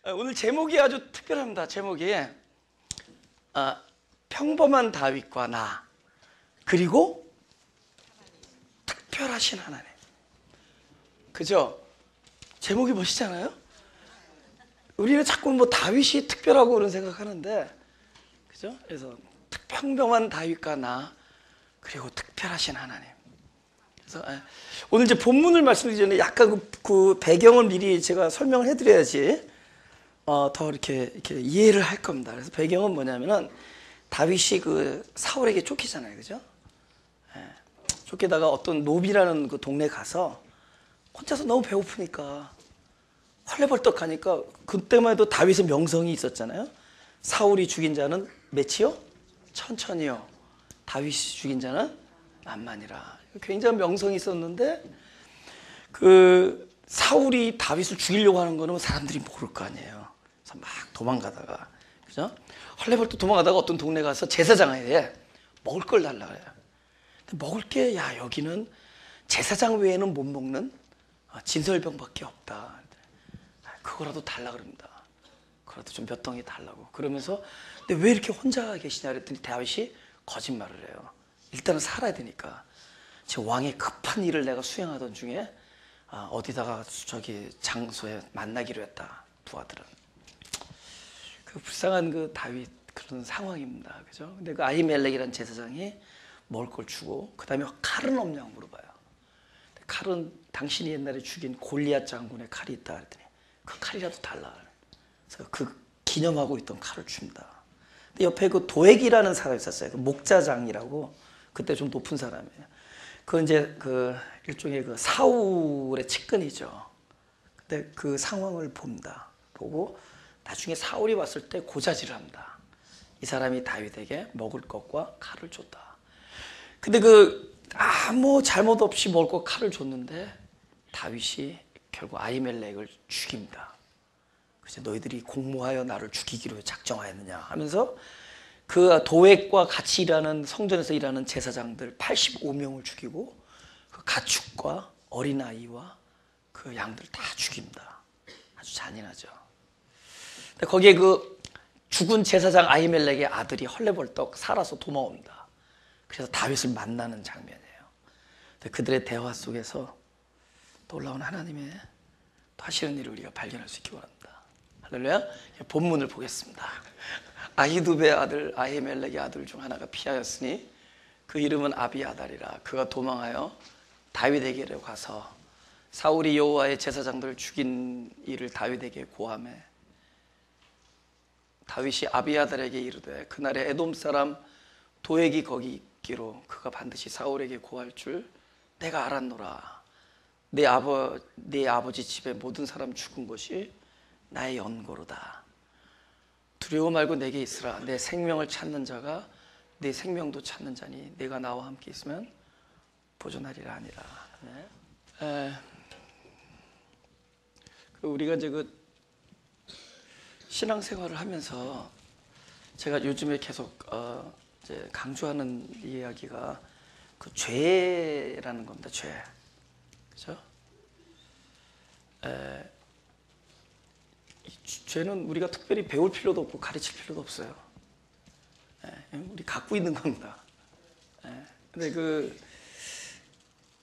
오늘 제목이 아주 특별합니다. 제목이 평범한 다윗과 나, 그리고 특별하신 하나님. 그죠? 제목이 멋있잖아요? 우리는 자꾸 뭐 다윗이 특별하고 그런 생각하는데, 그죠? 그래서 평범한 다윗과 나, 그리고 특별하신 하나님. 그래서 오늘 이제 본문을 말씀드리기 전에 약간 그 배경을 미리 제가 설명을 해드려야지 더 이렇게 이해를 할 겁니다. 그래서 배경은 뭐냐면은 다윗이 그 사울에게 쫓기잖아요, 그죠? 쫓기다가 어떤 노비라는 그 동네 가서 혼자서 너무 배고프니까 헐레벌떡하니까, 그때만 해도 다윗의 명성이 있었잖아요. 사울이 죽인 자는 몇이요? 1000이요. 다윗이 죽인 자는 만만이라. 굉장히 명성이 있었는데, 그 사울이 다윗을 죽이려고 하는 거는 사람들이 모를 거 아니에요. 그래서 막 도망가다가, 그죠? 헐레벌떡 도망가다가 어떤 동네 가서 제사장에게 먹을 걸 달라 그래요. 근데 먹을 게, 야, 여기는 제사장 외에는 못 먹는 진설병밖에 없다. 그거라도 달라 그럽니다. 그거라도 좀 몇 덩이 달라고. 그러면서, 근데 왜 이렇게 혼자 계시냐 그랬더니 다윗이 거짓말을 해요. 일단은 살아야 되니까. 제 왕의 급한 일을 내가 수행하던 중에 어디다가 저기 장소에 만나기로 했다, 두 아들은. 그 불쌍한 그 다윗 그런 상황입니다, 그죠? 근데 그 아히멜렉이라는 제사장이 먹을 걸 주고, 그 다음에 칼은 없냐고 물어봐요. 칼은 당신이 옛날에 죽인 골리앗 장군의 칼이 있다 그랬더니 그 칼이라도 달라. 그래서 그 기념하고 있던 칼을 줍니다. 근데 옆에 그 도액이라는 사람이 있었어요. 그 목자장이라고, 그때 좀 높은 사람이에요. 그 이제 그 일종의 그 사울의 측근이죠. 근데 그 상황을 봅니다. 보고 나중에 사울이 왔을 때 고자질을 합니다. 이 사람이 다윗에게 먹을 것과 칼을 줬다. 근데 그 아무 잘못 없이 먹을 것 칼을 줬는데 다윗이 결국 아히멜렉을 죽입니다. 그래서 너희들이 공모하여 나를 죽이기로 작정하였느냐 하면서 그 도액과 같이 일하는, 성전에서 일하는 제사장들 85명을 죽이고, 그 가축과 어린아이와 그 양들 다 죽입니다. 아주 잔인하죠. 근데 거기에 그 죽은 제사장 아히멜렉의 아들이 헐레벌떡 살아서 도망옵니다. 그래서 다윗을 만나는 장면이에요. 근데 그들의 대화 속에서 놀라운 하나님의 또 하시는 일을 우리가 발견할 수 있기 바랍니다. 할렐루야. 본문을 보겠습니다. 아히두베의 아들 아히멜렉의 아들 중 하나가 피하였으니 그 이름은 아비아달이라. 그가 도망하여 다윗에게로 가서 사울이 여호와의 제사장들을 죽인 일을 다윗에게 고하매, 다윗이 아비아달에게 이르되 그날에 에돔 사람 도액이 거기 있기로 그가 반드시 사울에게 고할 줄 내가 알았노라. 내 아버지 집에 모든 사람 죽은 것이 나의 연고로다. 두려워 말고 내게 있으라. 내 생명을 찾는 자가 내 생명도 찾는 자니 내가 나와 함께 있으면 보존하리라 하니라. 네. 우리가 이제 그 신앙생활을 하면서 제가 요즘에 계속 이제 강조하는 이야기가 그 죄라는 겁니다. 죄, 그죠? 죄는 우리가 특별히 배울 필요도 없고 가르칠 필요도 없어요. 우리 갖고 있는 겁니다. 근데 그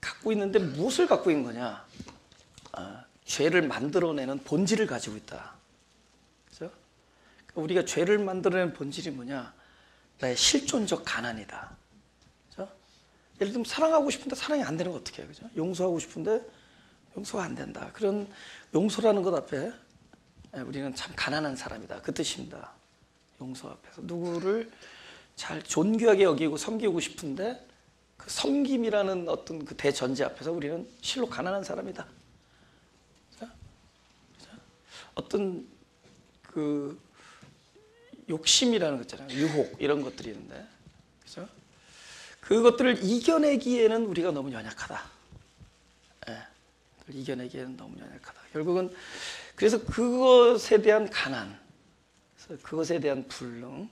갖고 있는데 무엇을 갖고 있는 거냐? 죄를 만들어내는 본질을 가지고 있다. 그죠? 우리가 죄를 만들어내는 본질이 뭐냐? 나의 실존적 가난이다. 그죠? 예를 들면 사랑하고 싶은데 사랑이 안 되는 거 어떻게 해요? 그죠? 용서하고 싶은데 용서가 안 된다. 그런 용서라는 것 앞에 우리는 참 가난한 사람이다, 그 뜻입니다. 용서 앞에서 누구를 잘 존귀하게 여기고 섬기고 싶은데 그 섬김이라는 어떤 그 대전제 앞에서 우리는 실로 가난한 사람이다. 그죠? 어떤 그 욕심이라는 거 있잖아요. 유혹 이런 것들이 있는데, 그죠? 그것들을 이겨내기에는 우리가 너무 연약하다. 이겨내기에는 너무 연약하다. 결국은 그래서 그것에 대한 가난, 그것에 대한 불능,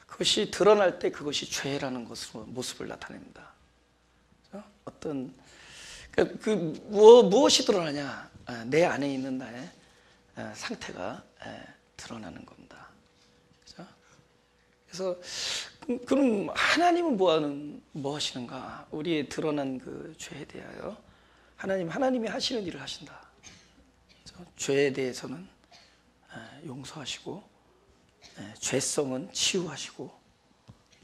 그것이 드러날 때 그것이 죄라는 것으로 모습을 나타냅니다. 어떤 무엇이 드러나냐? 내 안에 있는 나의 상태가 드러나는 겁니다. 그죠? 그래서 그럼 하나님은 뭐 하시는가? 우리의 드러난 그 죄에 대하여 하나님이 하시는 일을 하신다. 그죠? 죄에 대해서는 용서하시고 죄성은 치유하시고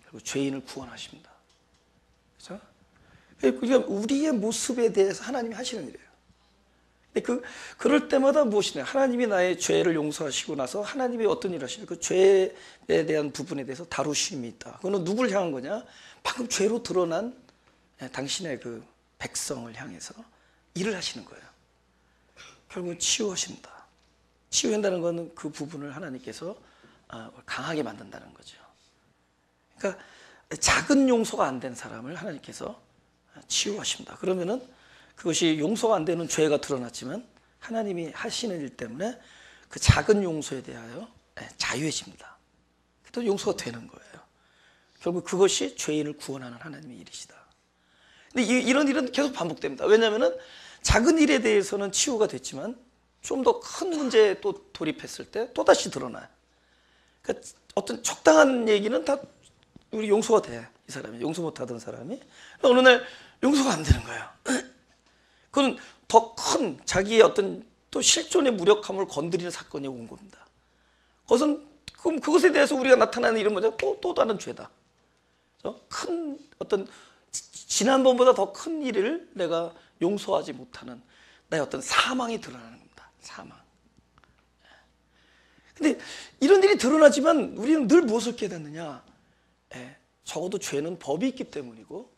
그리고 죄인을 구원하십니다. 그죠? 그러니까 우리의 모습에 대해서 하나님이 하시는 일이에요. 그럴 때마다 무엇이냐? 하나님이 나의 죄를 용서하시고 나서 하나님이 어떤 일을 하시냐? 그 죄에 대한 부분에 대해서 다루심이 있다. 그거는 누구를 향한 거냐? 방금 죄로 드러난 당신의 그 백성을 향해서 일을 하시는 거예요. 결국은 치유하신다. 치유한다는 것은 그 부분을 하나님께서 강하게 만든다는 거죠. 그러니까 작은 용서가 안 된 사람을 하나님께서 치유하십니다. 그러면은 그것이 용서가 안 되는 죄가 드러났지만 하나님이 하시는 일 때문에 그 작은 용서에 대하여 자유해집니다. 또 용서가 되는 거예요. 결국 그것이 죄인을 구원하는 하나님의 일이시다. 근데 이런 일은 계속 반복됩니다. 왜냐하면 작은 일에 대해서는 치유가 됐지만 좀 더 큰 문제에 또 돌입했을 때 또다시 드러나요. 그러니까 어떤 적당한 얘기는 다 우리 용서가 돼. 이 사람이 용서 못하던 사람이 어느 날 용서가 안 되는 거예요. 그건 더 큰 자기의 어떤 또 실존의 무력함을 건드리는 사건이 온 겁니다. 그럼 그것에 대해서 우리가 나타나는 일은 뭐냐? 또 다른 죄다. 큰 어떤 지난번보다 더 큰 일을 내가 용서하지 못하는 나의 어떤 사망이 드러나는 겁니다. 사망. 근데 이런 일이 드러나지만 우리는 늘 무엇을 깨닫느냐? 적어도 죄는 법이 있기 때문이고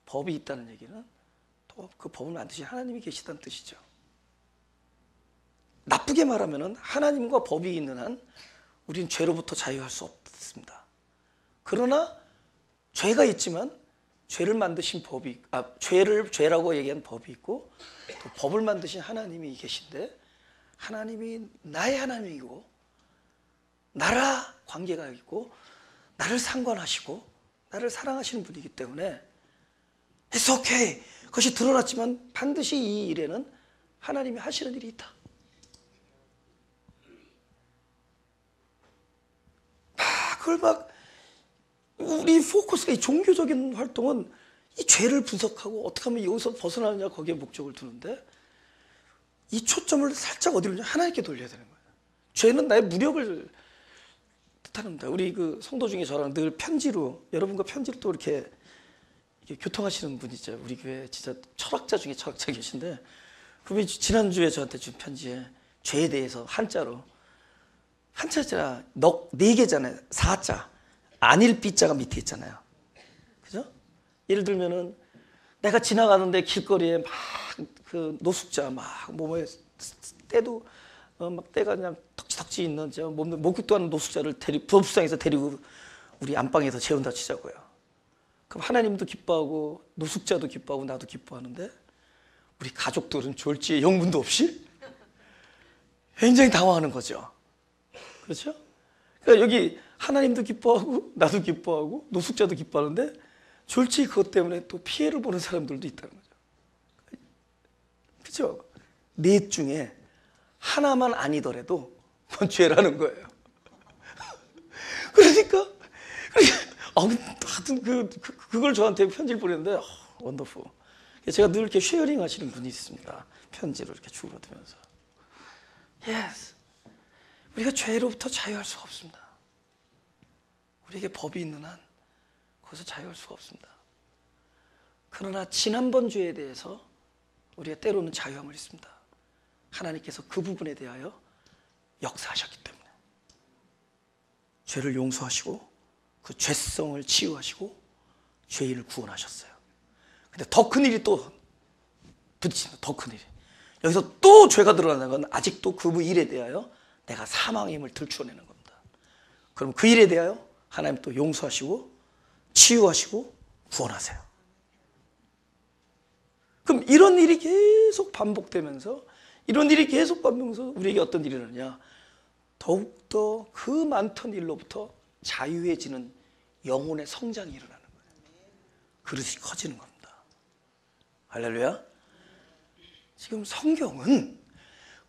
법이 있다는 얘기는 또 그 법을 만드신 하나님이 계시다는 뜻이죠. 나쁘게 말하면 하나님과 법이 있는 한 우리는 죄로부터 자유할 수 없습니다. 그러나 죄가 있지만 죄를 만드신 법이 죄를 죄라고 얘기한 법이 있고 또 법을 만드신 하나님이 계신데 하나님이 나의 하나님이고 나라 관계가 있고 나를 상관하시고 나를 사랑하시는 분이기 때문에 It's okay. 그것이 드러났지만 반드시 이 일에는 하나님이 하시는 일이 있다. 그걸 막 우리 포커스가 이 종교적인 활동은 이 죄를 분석하고 어떻게 하면 여기서 벗어나느냐 거기에 목적을 두는데 이 초점을 살짝 어디로 하나님께 돌려야 되는 거예요. 죄는 나의 무력을 뜻합니다. 우리 그 성도 중에 저랑 늘 편지로 여러분과 편지로 또 이렇게 교통하시는 분 있죠. 우리 교회 진짜 철학자 중에 철학자 계신데 그분이 지난주에 저한테 준 편지에 죄에 대해서 한자로 한자자 4개잖아요. 4자 아닐 삐자가 밑에 있잖아요. 그죠? 예를 들면은 내가 지나가는데 길거리에 막 그 노숙자 막 몸에 때도 막 때가 그냥 덕지덕지 있는 목욕도 하는 노숙자를 부업상에서 데리고 우리 안방에서 재운다 치자고요. 그럼 하나님도 기뻐하고 노숙자도 기뻐하고 나도 기뻐하는데 우리 가족들은 졸지에 영문도 없이 굉장히 당황하는 거죠. 그렇죠? 그러니까 여기 하나님도 기뻐하고 나도 기뻐하고 노숙자도 기뻐하는데 졸지에 그것 때문에 또 피해를 보는 사람들도 있다는 거죠. 그렇죠? 넷 중에 하나만 아니더라도 그건 죄라는 거예요. 그러니까 하여튼 그걸 저한테 편지를 보냈는데 원더풀. 제가 늘 이렇게 쉐어링 하시는 분이 있습니다. 편지로 이렇게 주고받으면서. Yes. 우리가 죄로부터 자유할 수가 없습니다. 우리에게 법이 있는 한 거기서 자유할 수가 없습니다. 그러나 지난번 죄에 대해서 우리가 때로는 자유함을 있습니다. 하나님께서 그 부분에 대하여 역사하셨기 때문에 죄를 용서하시고 그 죄성을 치유하시고 죄인을 구원하셨어요. 근데 더 큰 일이 또 부딪힙니다. 더 큰 일이. 여기서 또 죄가 드러나는 건 아직도 그 일에 대하여 내가 사망임을 들추어내는 겁니다. 그럼 그 일에 대하여 하나님 또 용서하시고 치유하시고 구원하세요. 그럼 이런 일이 계속 반복되면서 우리에게 어떤 일이 일어나냐? 더욱더 그 많던 일로부터 자유해지는 영혼의 성장이 일어나는 거예요. 그릇이 커지는 겁니다. 할렐루야. 지금 성경은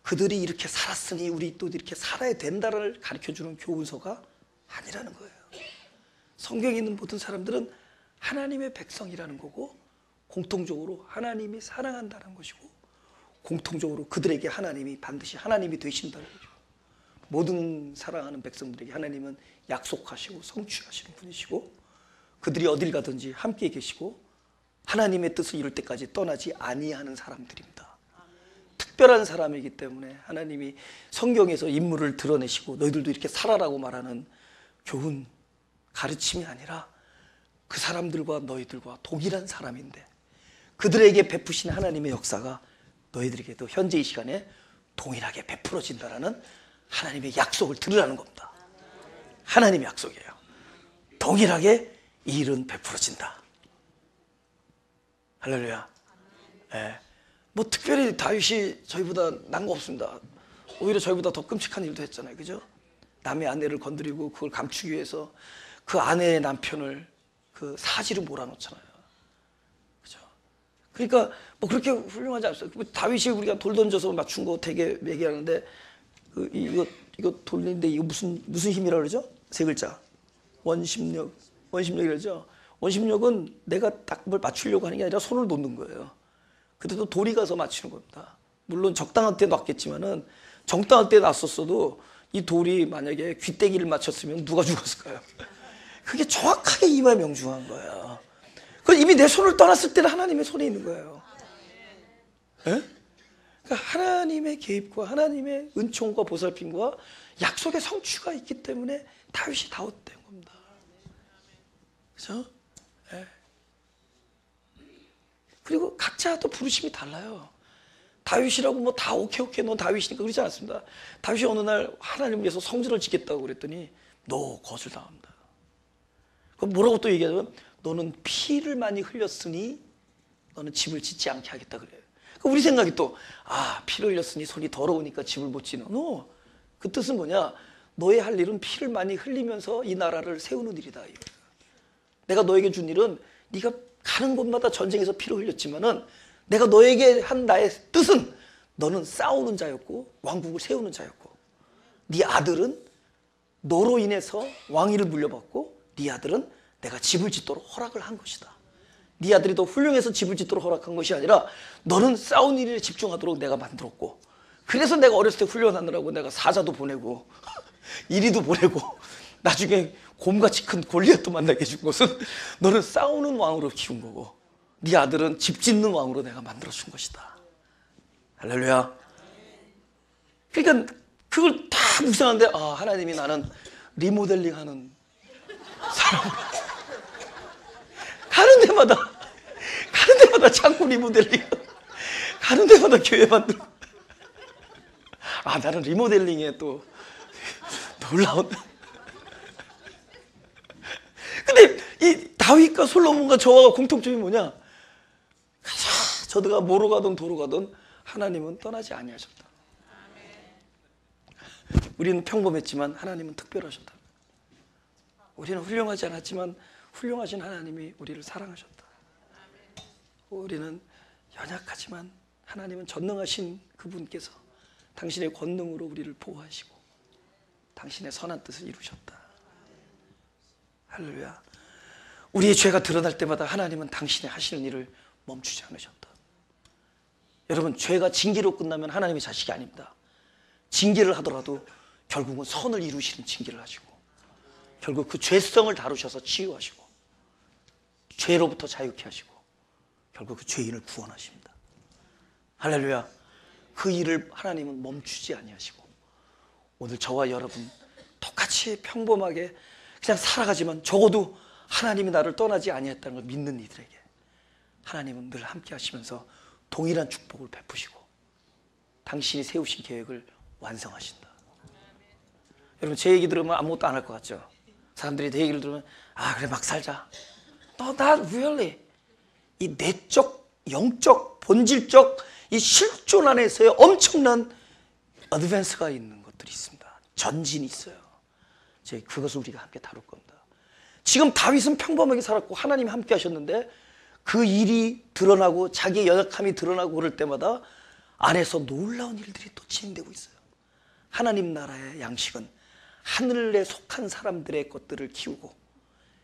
그들이 이렇게 살았으니 우리 또 이렇게 살아야 된다를 가르쳐주는 교훈서가 아니라는 거예요. 성경에 있는 모든 사람들은 하나님의 백성이라는 거고, 공통적으로 하나님이 사랑한다는 것이고, 공통적으로 그들에게 하나님이 반드시 하나님이 되신다는 거죠. 모든 사랑하는 백성들에게 하나님은 약속하시고 성취하시는 분이시고, 그들이 어딜 가든지 함께 계시고 하나님의 뜻을 이룰 때까지 떠나지 아니하는 사람들입니다. 특별한 사람이기 때문에 하나님이 성경에서 인물을 드러내시고 너희들도 이렇게 살아라고 말하는 교훈, 가르침이 아니라 그 사람들과 너희들과 동일한 사람인데 그들에게 베푸신 하나님의 역사가 너희들에게도 현재 이 시간에 동일하게 베풀어진다라는 하나님의 약속을 들으라는 겁니다. 하나님의 약속이에요. 동일하게 이 일은 베풀어진다. 할렐루야. 예. 뭐 특별히 다윗이 저희보다 난 거 없습니다. 오히려 저희보다 더 끔찍한 일도 했잖아요. 그죠? 남의 아내를 건드리고 그걸 감추기 위해서 그 아내의 남편을 그 사지로 몰아넣잖아요. 그죠? 그러니까 뭐 그렇게 훌륭하지 않았어요. 다윗이 우리가 돌 던져서 맞춘 거 되게 얘기하는데 이거 돌리는데 이거 무슨 힘이라 그러죠? 세 글자. 원심력이라죠. 원심력은 내가 딱 뭘 맞추려고 하는 게 아니라 손을 놓는 거예요. 그때도 돌이 가서 맞추는 겁니다. 물론 적당한 때 놨겠지만은 정당한 때 놨었어도 이 돌이 만약에 귀때기를 맞췄으면 누가 죽었을까요? 그게 정확하게 이마에 명중한 거예요. 그 이미 내 손을 떠났을 때는 하나님의 손에 있는 거예요. 예? 그러니까 하나님의 개입과 하나님의 은총과 보살핌과 약속의 성취가 있기 때문에 다윗이 다윗된 겁니다. 그렇죠? 예. 그리고 각자 또 부르심이 달라요. 다윗이라고 뭐 다 오케이 넌 다윗이니까 그러지 않습니다. 다윗이 어느 날 하나님을 위해서 성전을 짓겠다고 그랬더니 너 거절당합니다. 그럼 뭐라고 또 얘기하냐면 너는 피를 많이 흘렸으니 너는 집을 짓지 않게 하겠다 그래요. 그러니까 우리 생각이 또 피를 흘렸으니 손이 더러우니까 집을 못 짓는. 그 뜻은 뭐냐? 너의 할 일은 피를 많이 흘리면서 이 나라를 세우는 일이다. 내가 너에게 준 일은 네가 가는 곳마다 전쟁에서 피를 흘렸지만은 내가 너에게 한 나의 뜻은 너는 싸우는 자였고 왕국을 세우는 자였고 네 아들은 너로 인해서 왕위를 물려받고 네 아들은 내가 집을 짓도록 허락을 한 것이다. 네 아들이 더 훌륭해서 집을 짓도록 허락한 것이 아니라 너는 싸운 일에 집중하도록 내가 만들었고 그래서 내가 어렸을 때 훈련하느라고 내가 사자도 보내고 이리도 보내고 나중에 곰같이 큰 골리앗도 만나게 해준 것은 너는 싸우는 왕으로 키운 거고 네 아들은 집 짓는 왕으로 내가 만들어준 것이다. 할렐루야. 그러니까 그걸 다 묵상하는데 하나님이 나는 리모델링하는 사람 가는 데마다 창고 리모델링 가는 데마다 교회 만들고 나는 리모델링에 또 놀라운. 근데 이 다윗과 솔로몬과 저와 공통점이 뭐냐? 저들가 뭐로 가든 도로 가든 하나님은 떠나지 아니하셨다. 우리는 평범했지만 하나님은 특별하셨다. 우리는 훌륭하지 않았지만 훌륭하신 하나님이 우리를 사랑하셨다. 우리는 연약하지만 하나님은 전능하신 그분께서 당신의 권능으로 우리를 보호하시고 당신의 선한 뜻을 이루셨다. 할렐루야. 우리의 죄가 드러날 때마다 하나님은 당신의 하시는 일을 멈추지 않으셨다. 여러분, 죄가 징계로 끝나면 하나님의 자식이 아닙니다. 징계를 하더라도 결국은 선을 이루시는 징계를 하시고 결국 그 죄성을 다루셔서 치유하시고 죄로부터 자유케 하시고 결국 그 죄인을 구원하십니다. 할렐루야. 그 일을 하나님은 멈추지 아니하시고 오늘 저와 여러분 똑같이 평범하게 그냥 살아가지만 적어도 하나님이 나를 떠나지 아니했다는 걸 믿는 이들에게 하나님은 늘 함께 하시면서 동일한 축복을 베푸시고 당신이 세우신 계획을 완성하신다. 여러분, 제 얘기 들으면 아무것도 안 할 것 같죠? 사람들이 내 얘기를 들으면 그래 막 살자. No, not really. 이 내적, 영적, 본질적 이 실존 안에서의 엄청난 어드밴스가 있는 것들이 있습니다. 전진이 있어요. 그것을 우리가 함께 다룰 겁니다. 지금 다윗은 평범하게 살았고 하나님이 함께 하셨는데 그 일이 드러나고 자기의 연약함이 드러나고 그럴 때마다 안에서 놀라운 일들이 또 진행되고 있어요. 하나님 나라의 양식은 하늘에 속한 사람들의 것들을 키우고,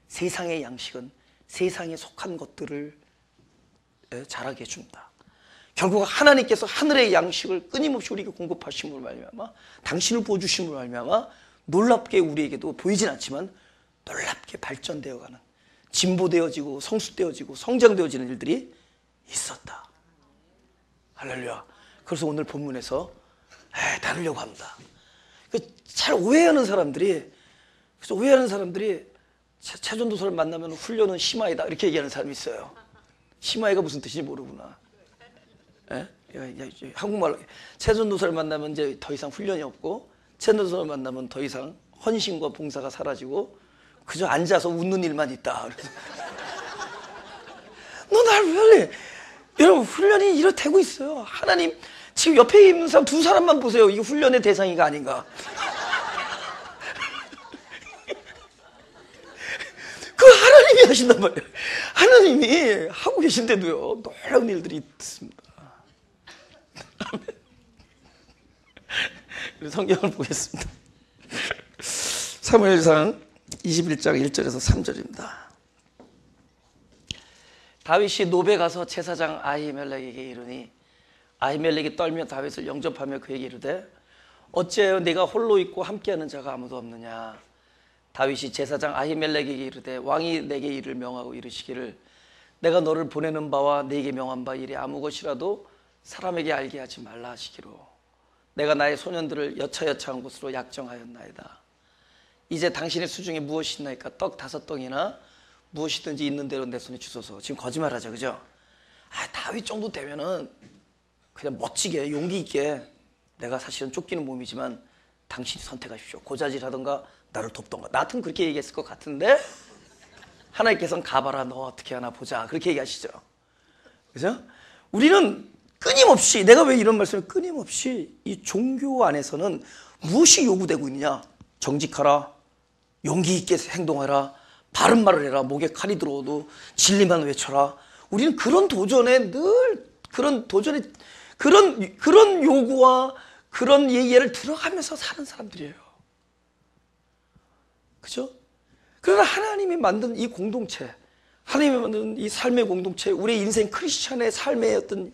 세상의 양식은 세상에 속한 것들을 자라게 해준다. 결국 하나님께서 하늘의 양식을 끊임없이 우리에게 공급하심으로 말미암아, 당신을 부어주심으로 말미암아 놀랍게 우리에게도 보이진 않지만 놀랍게 발전되어가는, 진보되어지고 성숙되어지고 성장되어지는 일들이 있었다. 할렐루야. 그래서 오늘 본문에서 다루려고 합니다. 잘 오해하는 사람들이, 그래서 오해하는 사람들이 최전도서를 만나면 훈련은 심화이다 이렇게 얘기하는 사람이 있어요. 심화이가 무슨 뜻인지 모르구나. 한국말로 최전도서를 만나면 이제 더 이상 훈련이 없고, 최전도서를 만나면 더 이상 헌신과 봉사가 사라지고 그저 앉아서 웃는 일만 있다. 너 날 왜? 여러분, 훈련이 이렇게 되고 있어요. 하나님 지금 옆에 있는 사람 두 사람만 보세요. 이게 훈련의 대상이가 아닌가. 그 하나님이 하신단 말이에요. 하나님이 하고 계신데도요, 놀라운 일들이 있습니다. 성경을 보겠습니다. 사무엘상 21장 1절에서 3절입니다. 다윗이 노베 가서 제사장 아히멜렉에게 이르니, 아히멜렉이 떨며 다윗을 영접하며 그에게 이르되, 어찌하여 네가 홀로 있고 함께하는 자가 아무도 없느냐. 다윗이 제사장 아히멜렉에게 이르되, 왕이 내게 이를 명하고 이르시기를, 내가 너를 보내는 바와 네게 명한 바 일이 아무 것이라도 사람에게 알게 하지 말라 하시기로, 내가 나의 소년들을 여차여차한 곳으로 약정하였나이다. 이제 당신의 수중에 무엇이 있나이까? 떡 5덩이나 무엇이든지 있는 대로 내 손에 주소서. 지금 거짓말하죠, 그죠? 다윗 정도 되면은 그냥 멋지게 용기 있게, 내가 사실은 쫓기는 몸이지만 당신이 선택하십시오. 고자질하던가 나를 돕던가. 나 같으면 그렇게 얘기했을 것 같은데, 하나님께서는 가봐라, 너 어떻게 하나 보자, 그렇게 얘기하시죠. 그죠? 우리는 끊임없이, 내가 왜 이런 말씀을, 끊임없이 이 종교 안에서는 무엇이 요구되고 있느냐? 정직하라, 용기 있게 행동하라, 바른 말을 해라, 목에 칼이 들어오도 진리만 외쳐라. 우리는 그런 도전에 늘, 그런 도전에, 그런 요구와 그런 얘기를 들어가면서 사는 사람들이에요. 그죠? 그러나 하나님이 만든 이 공동체, 하나님이 만든 이 삶의 공동체, 우리 인생 크리스찬의 삶의 어떤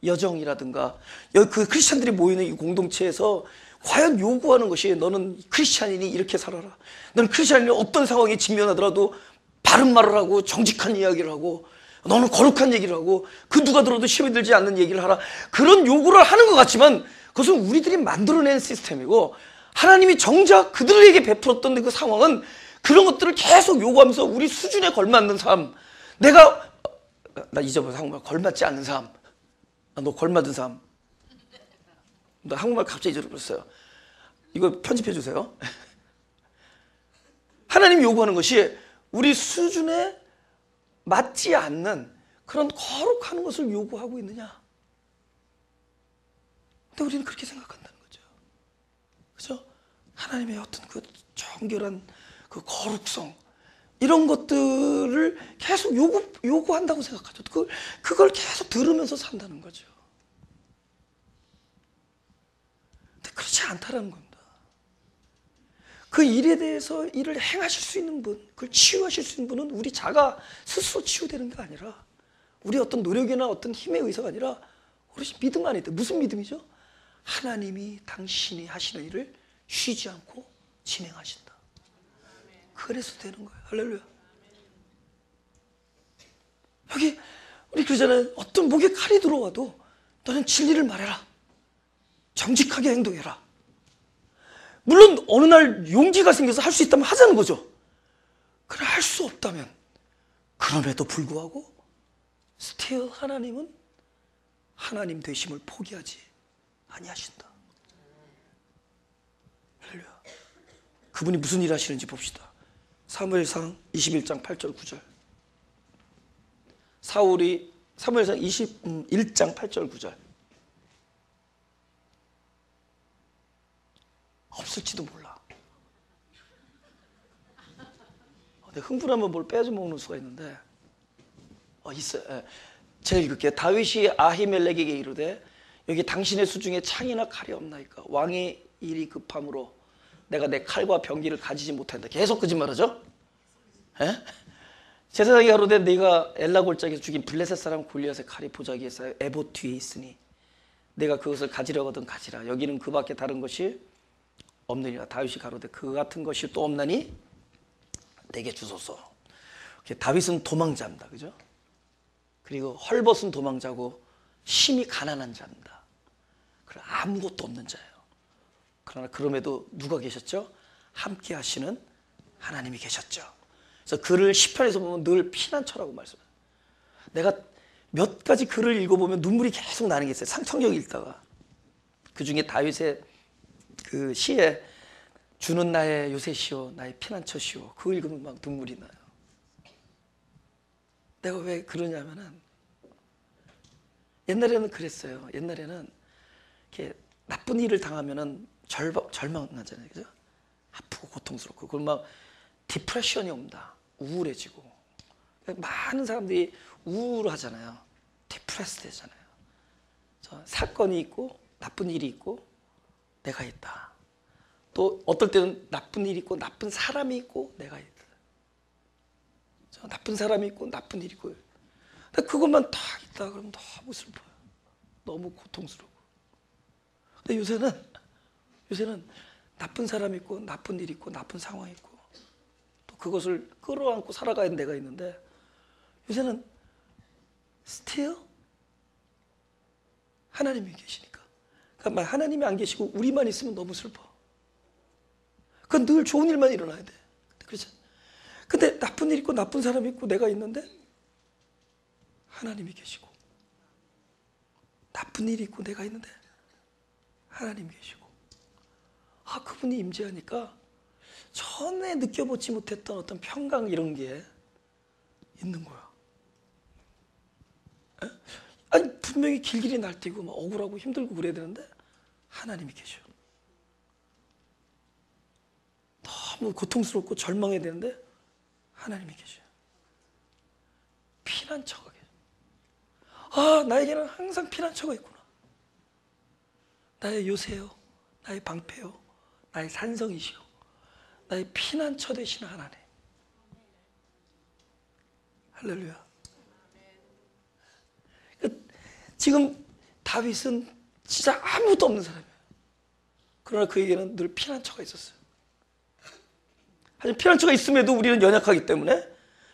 여정이라든가, 그 크리스찬들이 모이는 이 공동체에서 과연 요구하는 것이, 너는 크리스찬이니 이렇게 살아라, 너는 크리스찬이니 어떤 상황에 직면하더라도 바른 말을 하고 정직한 이야기를 하고, 너는 거룩한 얘기를 하고, 그 누가 들어도 시험에 들지 않는 얘기를 하라, 그런 요구를 하는 것 같지만 그것은 우리들이 만들어낸 시스템이고, 하나님이 정작 그들에게 베풀었던 그 상황은 그런 것들을 계속 요구하면서 우리 수준에 걸맞는 삶, 내가, 나 잊어버려, 한국말, 걸맞지 않는 삶, 너 걸맞은 삶, 나 한국말 갑자기 잊어버렸어요. 이거 편집해 주세요. 하나님이 요구하는 것이 우리 수준에 맞지 않는 그런 거룩한 것을 요구하고 있느냐? 근데 우리는 그렇게 생각한다는 거죠. 그죠? 하나님의 어떤 그 정결한 그 거룩성, 이런 것들을 계속 요구한다고 생각하죠. 그걸 계속 들으면서 산다는 거죠. 근데 그렇지 않다라는 겁니다. 그 일에 대해서 일을 행하실 수 있는 분, 그걸 치유하실 수 있는 분은 우리 자가 스스로 치유되는 게 아니라, 우리 어떤 노력이나 어떤 힘에 의해서가 아니라 오롯이 믿음 안에 있다. 무슨 믿음이죠? 하나님이 당신이 하시는 일을 쉬지 않고 진행하신다. 그래서 되는 거예요. 할렐루야. 여기 우리 그러잖아요. 어떤 목에 칼이 들어와도 너는 진리를 말해라, 정직하게 행동해라. 물론 어느 날 용기가 생겨서 할 수 있다면 하자는 거죠. 그래, 할 수 없다면, 그럼에도 불구하고 스틸 하나님은 하나님 되심을 포기하지 아니하신다. 할렐루야. 그분이 무슨 일 하시는지 봅시다. 사무엘상 21장 8절 9절. 사무엘상 21장 8절 9절. 없을지도 몰라. 내가 흥분하면 뭘 빼먹는 수가 있는데, 있어요. 제가 읽을게요. 다윗이 아히멜렉에게 이르되, 여기 당신의 수중에 창이나 칼이 없나이까? 왕의 일이 급함으로 내가 내 칼과 병기를 가지지 못한다. 계속 거짓말하죠? 에? 제사장이 가로되 네가 엘라 골짜기에서 죽인 블레셋 사람 골리앗의 칼이 보자기에 쌓여 에봇 뒤에 있으니 내가 그것을 가지려거든 가지라. 여기는 그 밖에 다른 것이 없느니라. 다윗이 가로되 그 같은 것이 또 없나니 내게 주소서. 다윗은 도망자입니다. 그죠? 그리고 헐벗은 도망자고 심히 가난한 자입니다. 그러나 아무것도 없는 자예요. 그러나 그럼에도 누가 계셨죠? 함께 하시는 하나님이 계셨죠. 그래서 글을 시편에서 보면 늘 피난처라고 말씀해요. 내가 몇 가지 글을 읽어보면 눈물이 계속 나는 게 있어요. 성경 읽다가. 그 중에 다윗의 그 시에 주는 나의 요새시오 나의 피난처시오, 그거 읽으면 막 눈물이 나요. 내가 왜 그러냐면은 옛날에는 그랬어요. 옛날에는 이렇게 나쁜 일을 당하면은 절망하잖아요. 그죠? 아프고 고통스럽고. 그럼 막 디프레션이 옵니다. 우울해지고. 많은 사람들이 우울하잖아요. 디프레스 되잖아요. 사건이 있고 나쁜 일이 있고 내가 있다. 또 어떨 때는 나쁜 일이 있고 나쁜 사람이 있고 내가 있다. 나쁜 사람이 있고 나쁜 일이 있고. 근데 그것만 다 있다 그러면 너무 슬퍼요. 너무 고통스럽고. 근데 요새는 나쁜 사람이 있고 나쁜 일이 있고 나쁜 상황이 있고 또 그것을 끌어안고 살아가야 하는 내가 있는데 요새는 still 하나님이 계시니까. 그러니까 하나님이 안 계시고 우리만 있으면 너무 슬퍼. 그건 늘 좋은 일만 일어나야 돼. 그렇죠? 근데 나쁜 일 있고 나쁜 사람이 있고 내가 있는데 하나님이 계시고, 나쁜 일이 있고 내가 있는데 하나님이 계시고, 그분이 임재하니까 전에 느껴보지 못했던 어떤 평강 이런 게 있는 거야. 에? 아니 분명히 길길이 날뛰고 막 억울하고 힘들고 그래야 되는데 하나님이 계셔. 너무 고통스럽고 절망해야 되는데 하나님이 계셔요. 피난처가 계셔요. 나에게는 항상 피난처가 있구나. 나의 요새요, 나의 방패요, 나의 산성이시요, 나의 피난처 되시는 하나님. 할렐루야. 지금 다윗은 진짜 아무것도 없는 사람이에요. 그러나 그에게는 늘 피난처가 있었어요. 하지만 피난처가 있음에도 우리는 연약하기 때문에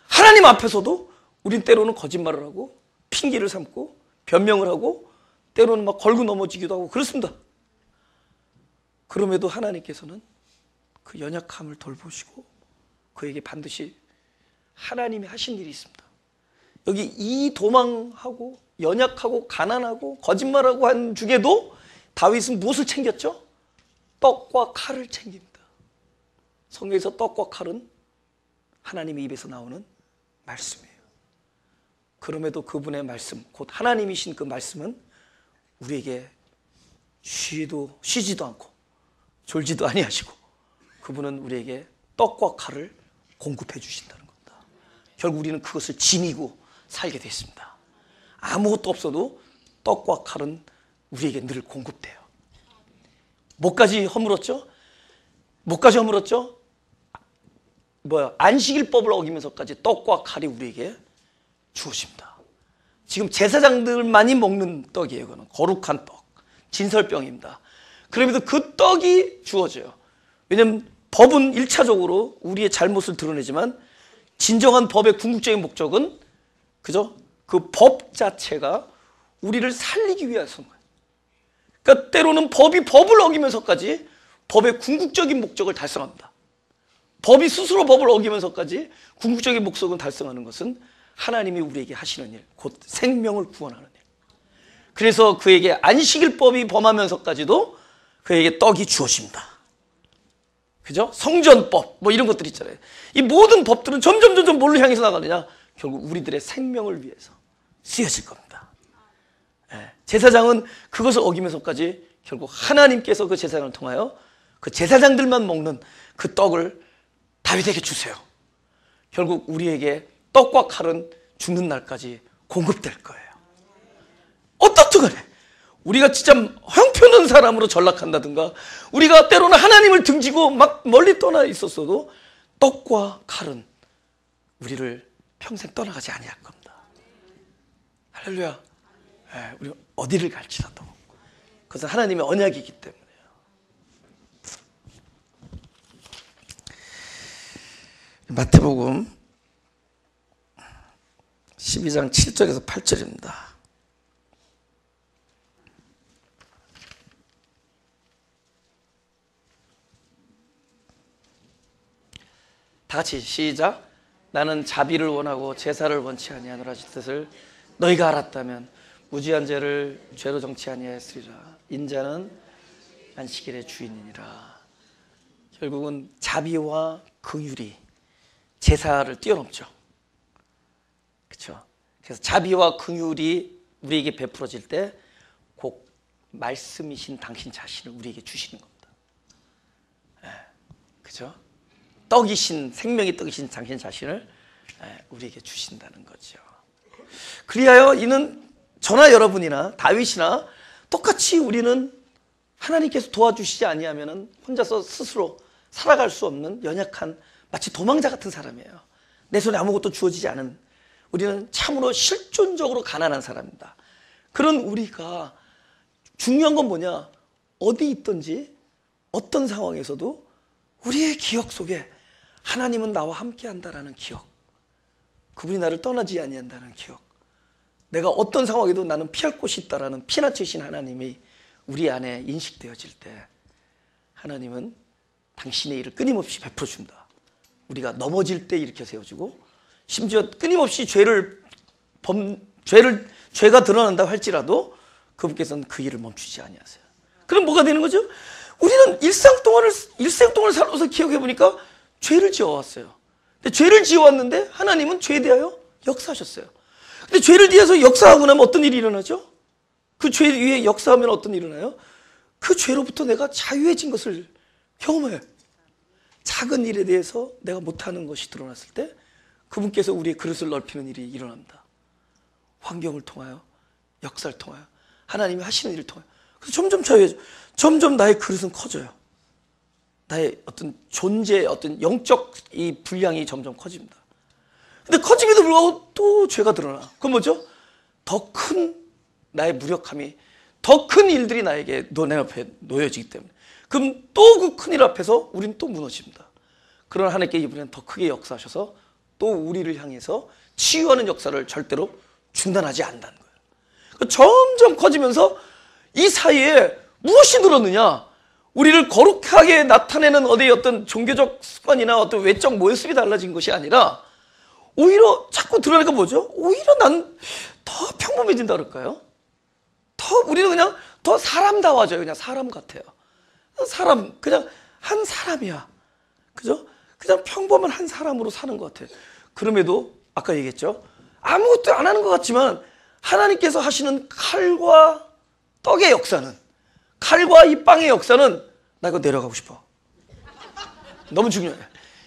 하나님 앞에서도 우린 때로는 거짓말을 하고 핑계를 삼고 변명을 하고 때로는 막 걸고 넘어지기도 하고 그렇습니다. 그럼에도 하나님께서는 그 연약함을 돌보시고 그에게 반드시 하나님이 하신 일이 있습니다. 여기 이 도망하고 연약하고 가난하고 거짓말하고 한 중에도 다윗은 무엇을 챙겼죠? 떡과 칼을 챙깁니다. 성경에서 떡과 칼은 하나님의 입에서 나오는 말씀이에요. 그럼에도 그분의 말씀, 곧 하나님이신 그 말씀은 우리에게 쉬지도 않고 졸지도 아니하시고 그분은 우리에게 떡과 칼을 공급해 주신다는 겁니다. 결국 우리는 그것을 지니고 살게 됐습니다. 아무것도 없어도 떡과 칼은 우리에게 늘 공급돼요. 뭐까지 허물었죠? 안식일법을 어기면서까지 떡과 칼이 우리에게 주어집니다. 지금 제사장들만이 먹는 떡이에요. 그거는 거룩한 떡, 진설병입니다. 그럼에도 그 떡이 주어져요. 왜냐하면 법은 1차적으로 우리의 잘못을 드러내지만 진정한 법의 궁극적인 목적은 그죠? 그 법 자체가 우리를 살리기 위해서인 거예요. 그러니까 때로는 법이 법을 어기면서까지 법의 궁극적인 목적을 달성합니다. 법이 스스로 법을 어기면서까지 궁극적인 목적을 달성하는 것은 하나님이 우리에게 하시는 일, 곧 생명을 구원하는 일. 그래서 그에게 안식일법이 범하면서까지도 그에게 떡이 주어집니다. 그죠? 성전법 뭐 이런 것들 있잖아요. 이 모든 법들은 점점 뭘로 향해서 나가느냐? 결국 우리들의 생명을 위해서 쓰여질 겁니다. 제사장은 그것을 어기면서까지 결국 하나님께서 그 제사장을 통하여 그 제사장들만 먹는 그 떡을 다윗에게 주세요. 결국 우리에게 떡과 칼은 죽는 날까지 공급될 거예요. 어떻든 간에 우리가 진짜 형편없는 사람으로 전락한다든가 우리가 때로는 하나님을 등지고 막 멀리 떠나 있었어도 떡과 칼은 우리를 평생 떠나가지 아니할 겁니다. 할렐루야. 우리 어디를 갈지라도 그것은 하나님의 언약이기 때문에요. 마태복음 12장 7절에서 8절입니다. 다 같이 시작. 나는 자비를 원하고 제사를 원치 아니하노라 주 뜻을 너희가 알았다면 무지한 죄를 죄로 정치 아니하였으리라. 인자는 안식일의 주인이니라. 결국은 자비와 긍휼이 제사를 뛰어넘죠. 그렇죠? 그래서 자비와 긍휼이 우리에게 베풀어질 때 곧 말씀이신 당신 자신을 우리에게 주시는 겁니다. 그렇죠? 떡이신 생명의 떡이신 당신 자신을 우리에게 주신다는 거죠. 그리하여 이는 저나 여러분이나 다윗이나 똑같이 우리는 하나님께서 도와주시지 아니하면 혼자서 스스로 살아갈 수 없는 연약한 마치 도망자 같은 사람이에요. 내 손에 아무것도 주어지지 않은 우리는 참으로 실존적으로 가난한 사람입니다. 그런 우리가 중요한 건 뭐냐? 어디 있든지 어떤 상황에서도 우리의 기억 속에 하나님은 나와 함께한다라는 기억, 그분이 나를 떠나지 아니한다는 기억, 내가 어떤 상황에도 나는 피할 곳이 있다라는 피난처이신 하나님이 우리 안에 인식되어질 때 하나님은 당신의 일을 끊임없이 베풀어준다. 우리가 넘어질 때 일으켜 세워주고 심지어 끊임없이 죄가 드러난다 할지라도 그분께서는 그 일을 멈추지 아니하세요. 그럼 뭐가 되는 거죠? 우리는 일생 동안을 살아서 기억해 보니까 죄를 지어왔어요. 근데 죄를 지어왔는데 하나님은 죄에 대하여 역사하셨어요. 근데 죄를 대해서 역사하고 나면 어떤 일이 일어나죠? 그 죄 위에 역사하면 어떤 일이 일어나요? 그 죄로부터 내가 자유해진 것을 경험해요. 작은 일에 대해서 내가 못하는 것이 드러났을 때 그분께서 우리의 그릇을 넓히는 일이 일어납니다. 환경을 통하여, 역사를 통하여, 하나님이 하시는 일을 통하여. 그래서 점점 자유해져. 점점 나의 그릇은 커져요. 나의 어떤 존재의 어떤 영적 이 분량이 점점 커집니다. 근데 커짐에도 불구하고 또 죄가 드러나. 그건 뭐죠? 더 큰 나의 무력함이, 더 큰 일들이 나에게 내 앞에 놓여지기 때문에. 그럼 또 그 큰 일 앞에서 우리는 또 무너집니다. 그러나 하나님께 이번에는 더 크게 역사하셔서 또 우리를 향해서 치유하는 역사를 절대로 중단하지 않는다는 거예요. 점점 커지면서 이 사이에 무엇이 늘었느냐? 우리를 거룩하게 나타내는 어떤 종교적 습관이나 어떤 외적 모습이 달라진 것이 아니라 오히려 자꾸 드러나니까 뭐죠? 오히려 난 더 평범해진다 그럴까요? 우리는 그냥 더 사람다워져요. 그냥 사람 같아요. 사람, 그냥 한 사람이야. 그죠? 그냥 평범한 한 사람으로 사는 것 같아요. 그럼에도 아까 얘기했죠? 아무것도 안 하는 것 같지만 하나님께서 하시는 칼과 떡의 역사는, 칼과 이 빵의 역사는, 나 이거 내려가고 싶어. 너무 중요해.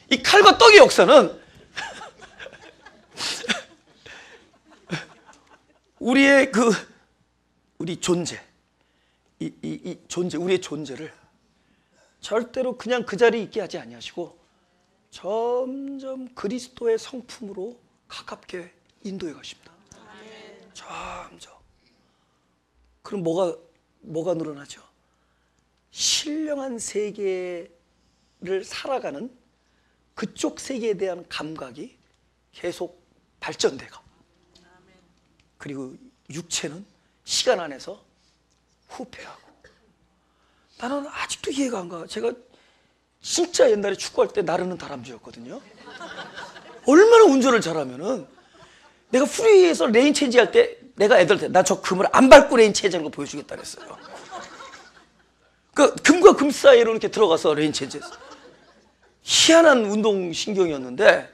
이 칼과 떡의 역사는 우리의 우리 존재, 이 존재, 우리의 존재를 절대로 그냥 그 자리에 있게 하지 아니하시고 점점 그리스도의 성품으로 가깝게 인도해 가십니다. 점점. 그럼 뭐가 늘어나죠? 신령한 세계를 살아가는 그쪽 세계에 대한 감각이 계속 발전돼가. 그리고 육체는 시간 안에서 후퇴하고. 나는 아직도 이해가 안 가. 제가 진짜 옛날에 축구할 때 나르는 다람쥐였거든요. 얼마나 운전을 잘하면은 내가 프리에서 레인 체인지 할 때 내가 애들한테 나 저 금을 안 밟고 레인 체인지 하는 거 보여주겠다 그랬어요. 그 금과 금 사이로 이렇게 들어가서 레인 체인지 했어요. 희한한 운동신경이었는데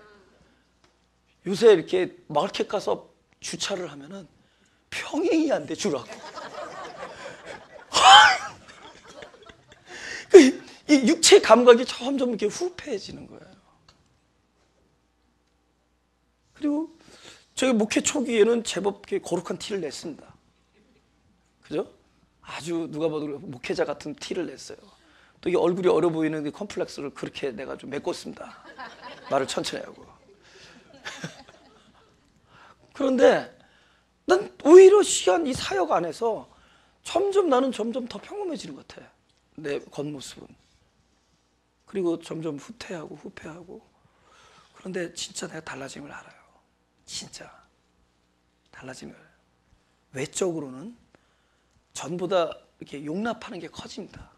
요새 이렇게 마켓 가서 주차를 하면은 평행이 안 돼, 주라고. 이 육체 감각이 점점 이렇게 후패해지는 거예요. 그리고 저희 목회 초기에는 제법 이렇게 거룩한 티를 냈습니다. 그죠? 아주 누가 봐도 목회자 같은 티를 냈어요. 또 이 얼굴이 어려 보이는 이 컴플렉스를 그렇게 내가 좀 메꿨습니다. 말을 천천히 하고. 그런데 난 오히려 이 사역 안에서 나는 점점 더 평범해지는 것 같아. 내 겉모습은. 그리고 점점 후퇴하고. 그런데 진짜 내가 달라짐을 알아요. 진짜 달라짐을. 외적으로는 전보다 이렇게 용납하는 게 커집니다.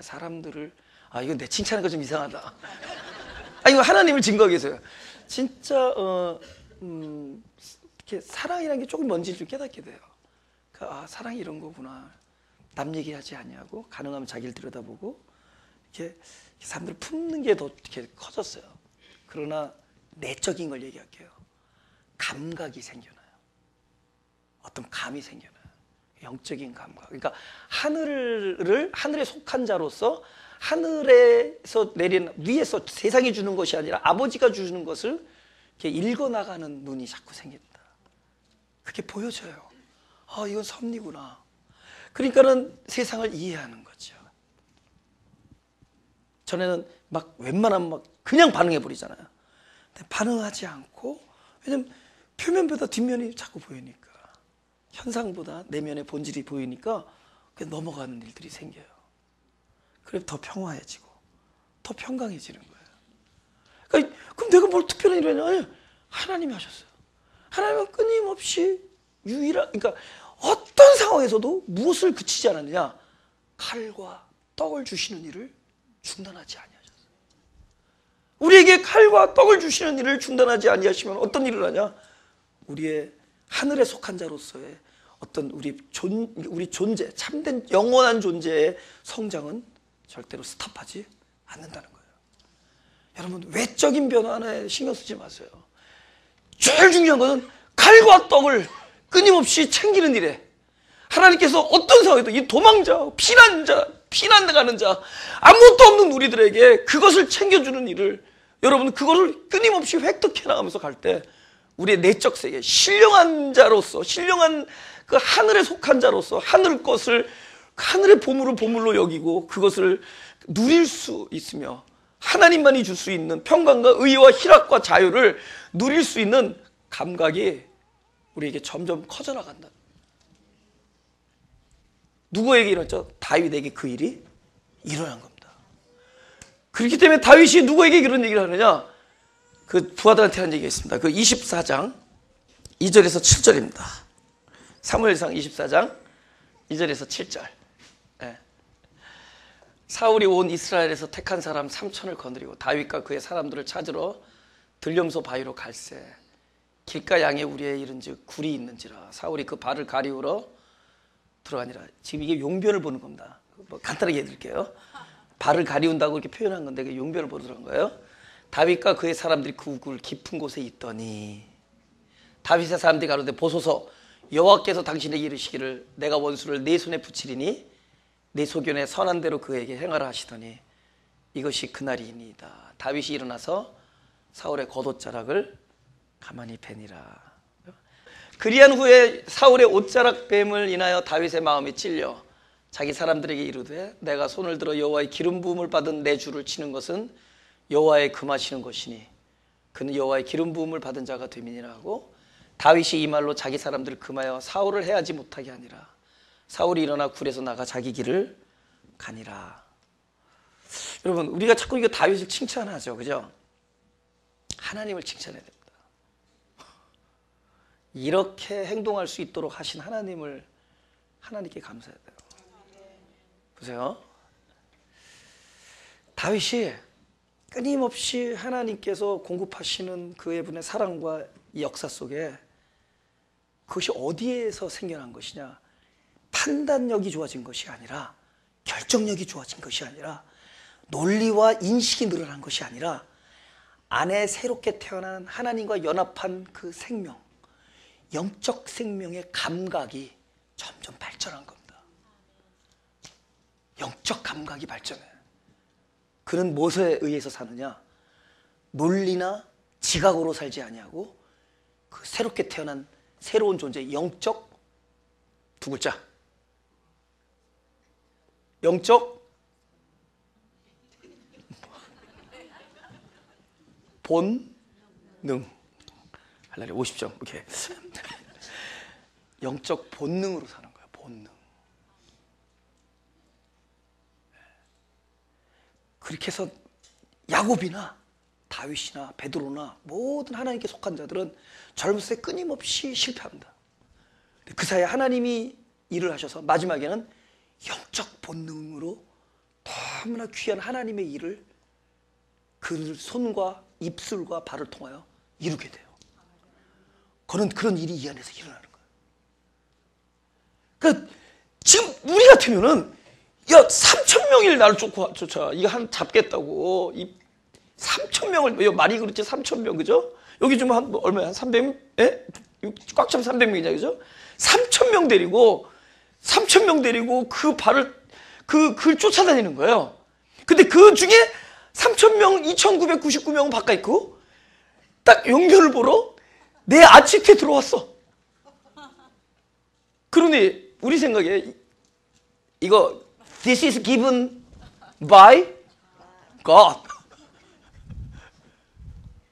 사람들을 이건 내 칭찬하는 거 좀 이상하다. 이거 하나님을 증거하기 위해서요. 진짜 이렇게 사랑이라는 게 조금 뭔지 좀 깨닫게 돼요. 사랑이 이런 거구나. 남 얘기하지 아니하고 가능하면 자기를 들여다보고 이렇게 사람들을 품는 게 더 이렇게 커졌어요. 그러나 내적인 걸 얘기할게요. 감각이 생겨나요. 어떤 감이 생겨나요. 영적인 감각. 그러니까 하늘에 속한 자로서 하늘에서 내린 위에서 세상이 주는 것이 아니라 아버지가 주시는 것을 이렇게 읽어나가는 눈이 자꾸 생긴다. 그게 보여져요. 이건 섭리구나. 그러니까는 세상을 이해하는 거죠. 전에는 막 웬만하면 막 그냥 반응해 버리잖아요. 근데 반응하지 않고, 왜냐면 표면보다 뒷면이 자꾸 보이니까, 현상보다 내면의 본질이 보이니까 넘어가는 일들이 생겨요. 그래서 더 평화해지고 더 평강해지는 거예요. 그럼 내가 뭘 특별한 일을 하냐? 아니, 하나님이 하셨어요. 하나님은 끊임없이 그러니까 어떤 상황에서도 무엇을 그치지 않았느냐? 칼과 떡을 주시는 일을 중단하지 아니하셨어요. 우리에게 칼과 떡을 주시는 일을 중단하지 아니하시면 어떤 일을 하냐? 우리의 하늘에 속한 자로서의 어떤 우리 존재, 참된 영원한 존재의 성장은 절대로 스탑하지 않는다는 거예요. 여러분, 외적인 변화에 신경 쓰지 마세요. 제일 중요한 것은 칼과 떡을 끊임없이 챙기는 일에, 하나님께서 어떤 상황에도 이 도망자, 피난가는 자, 아무것도 없는 우리들에게 그것을 챙겨주는 일을, 여러분, 그것을 끊임없이 획득해 나가면서 갈 때 우리의 내적 세계, 신령한 자로서, 신령한 그 하늘에 속한 자로서 하늘 것을, 하늘의 보물을 보물로 여기고 그것을 누릴 수 있으며, 하나님만이 줄 수 있는 평강과 의와 희락과 자유를 누릴 수 있는 감각이 우리에게 점점 커져 나간다. 누구에게 일어났죠? 다윗에게 그 일이 일어난 겁니다. 그렇기 때문에 다윗이 누구에게 이런 얘기를 하느냐? 그 부하들한테 하는 얘기가 있습니다. 그 24장 2절에서 7절입니다. 사무엘상 24장 2절에서 7절. 사울이 온 이스라엘에서 택한 사람 3천을 거느리고 다윗과 그의 사람들을 찾으러 들염소 바위로 갈새 길가 양의 우리에 이른즉 굴이 있는지라. 사울이 그 발을 가리우러 들어가니라. 지금 이게 용변을 보는 겁니다. 간단하게 해드릴게요. 발을 가리운다고 이렇게 표현한 건데 그 용변을 보러 들어간 거예요. 다윗과 그의 사람들이 그 굴 깊은 곳에 있더니 다윗의 사람들이 가로되 보소서, 여호와께서 당신에게 이르시기를 내가 원수를 내 손에 붙이리니 내 소견에 선한 대로 그에게 행하라 하시더니 이것이 그날이니이다. 다윗이 일어나서 사울의 겉옷자락을 가만히 베니라. 그리한 후에 사울의 옷자락 뱀을 인하여 다윗의 마음이 찔려 자기 사람들에게 이르되 내가 손을 들어 여호와의 기름 부음을 받은 내 주를 치는 것은 여호와의 금하시는 것이니 그는 여호와의 기름 부음을 받은 자가 됨이니라 하고, 다윗이 이 말로 자기 사람들을 금하여 사울을 해하지 못하게 하니라. 사울이 일어나 굴에서 나가 자기 길을 가니라. 여러분, 우리가 자꾸 이거 다윗을 칭찬하죠, 그죠? 하나님을 칭찬해야 됩니다. 이렇게 행동할 수 있도록 하신 하나님께 감사해야 돼요. 보세요. 다윗이 끊임없이 하나님께서 공급하시는 그의 분의 사랑과 이 역사 속에 그것이 어디에서 생겨난 것이냐? 판단력이 좋아진 것이 아니라, 결정력이 좋아진 것이 아니라, 논리와 인식이 늘어난 것이 아니라 안에 새롭게 태어난 하나님과 연합한 그 생명, 영적 생명의 감각이 점점 발전한 겁니다. 영적 감각이 발전해. 그는 무엇에 의해서 사느냐? 논리나 지각으로 살지 아니하고 그 새롭게 태어난 새로운 존재, 영적 두 글자 영적 본능. 할렐루야. 50점. 오케이. 영적 본능으로 사는 거예요. 본능. 그렇게 해서 야곱이나 다윗이나 베드로나 모든 하나님께 속한 자들은 젊었을 때 끊임없이 실패합니다. 그 사이에 하나님이 일을 하셔서 마지막에는 영적 본능으로 너무나 귀한 하나님의 일을 그 손과 입술과 발을 통하여 이루게 돼요. 그런 일이 이 안에서 일어나는 거예요. 그러니까 지금 우리 같으면은 야 3,000명일 나를 쫓아 이거 한 잡겠다고 이 3,000명을 말이 그렇지 3,000명 그죠? 여기 좀 한 얼마야? 한 300명? 예? 꽉 차면 300명이냐 그죠? 3,000명 데리고 그 발을 그걸 쫓아다니는 거예요. 근데 그 중에 3,000명 2,999명은 바깥 있고 딱 연결을 보러 내 아치트에 들어왔어. 그러니 우리 생각에 이거 This is given by God.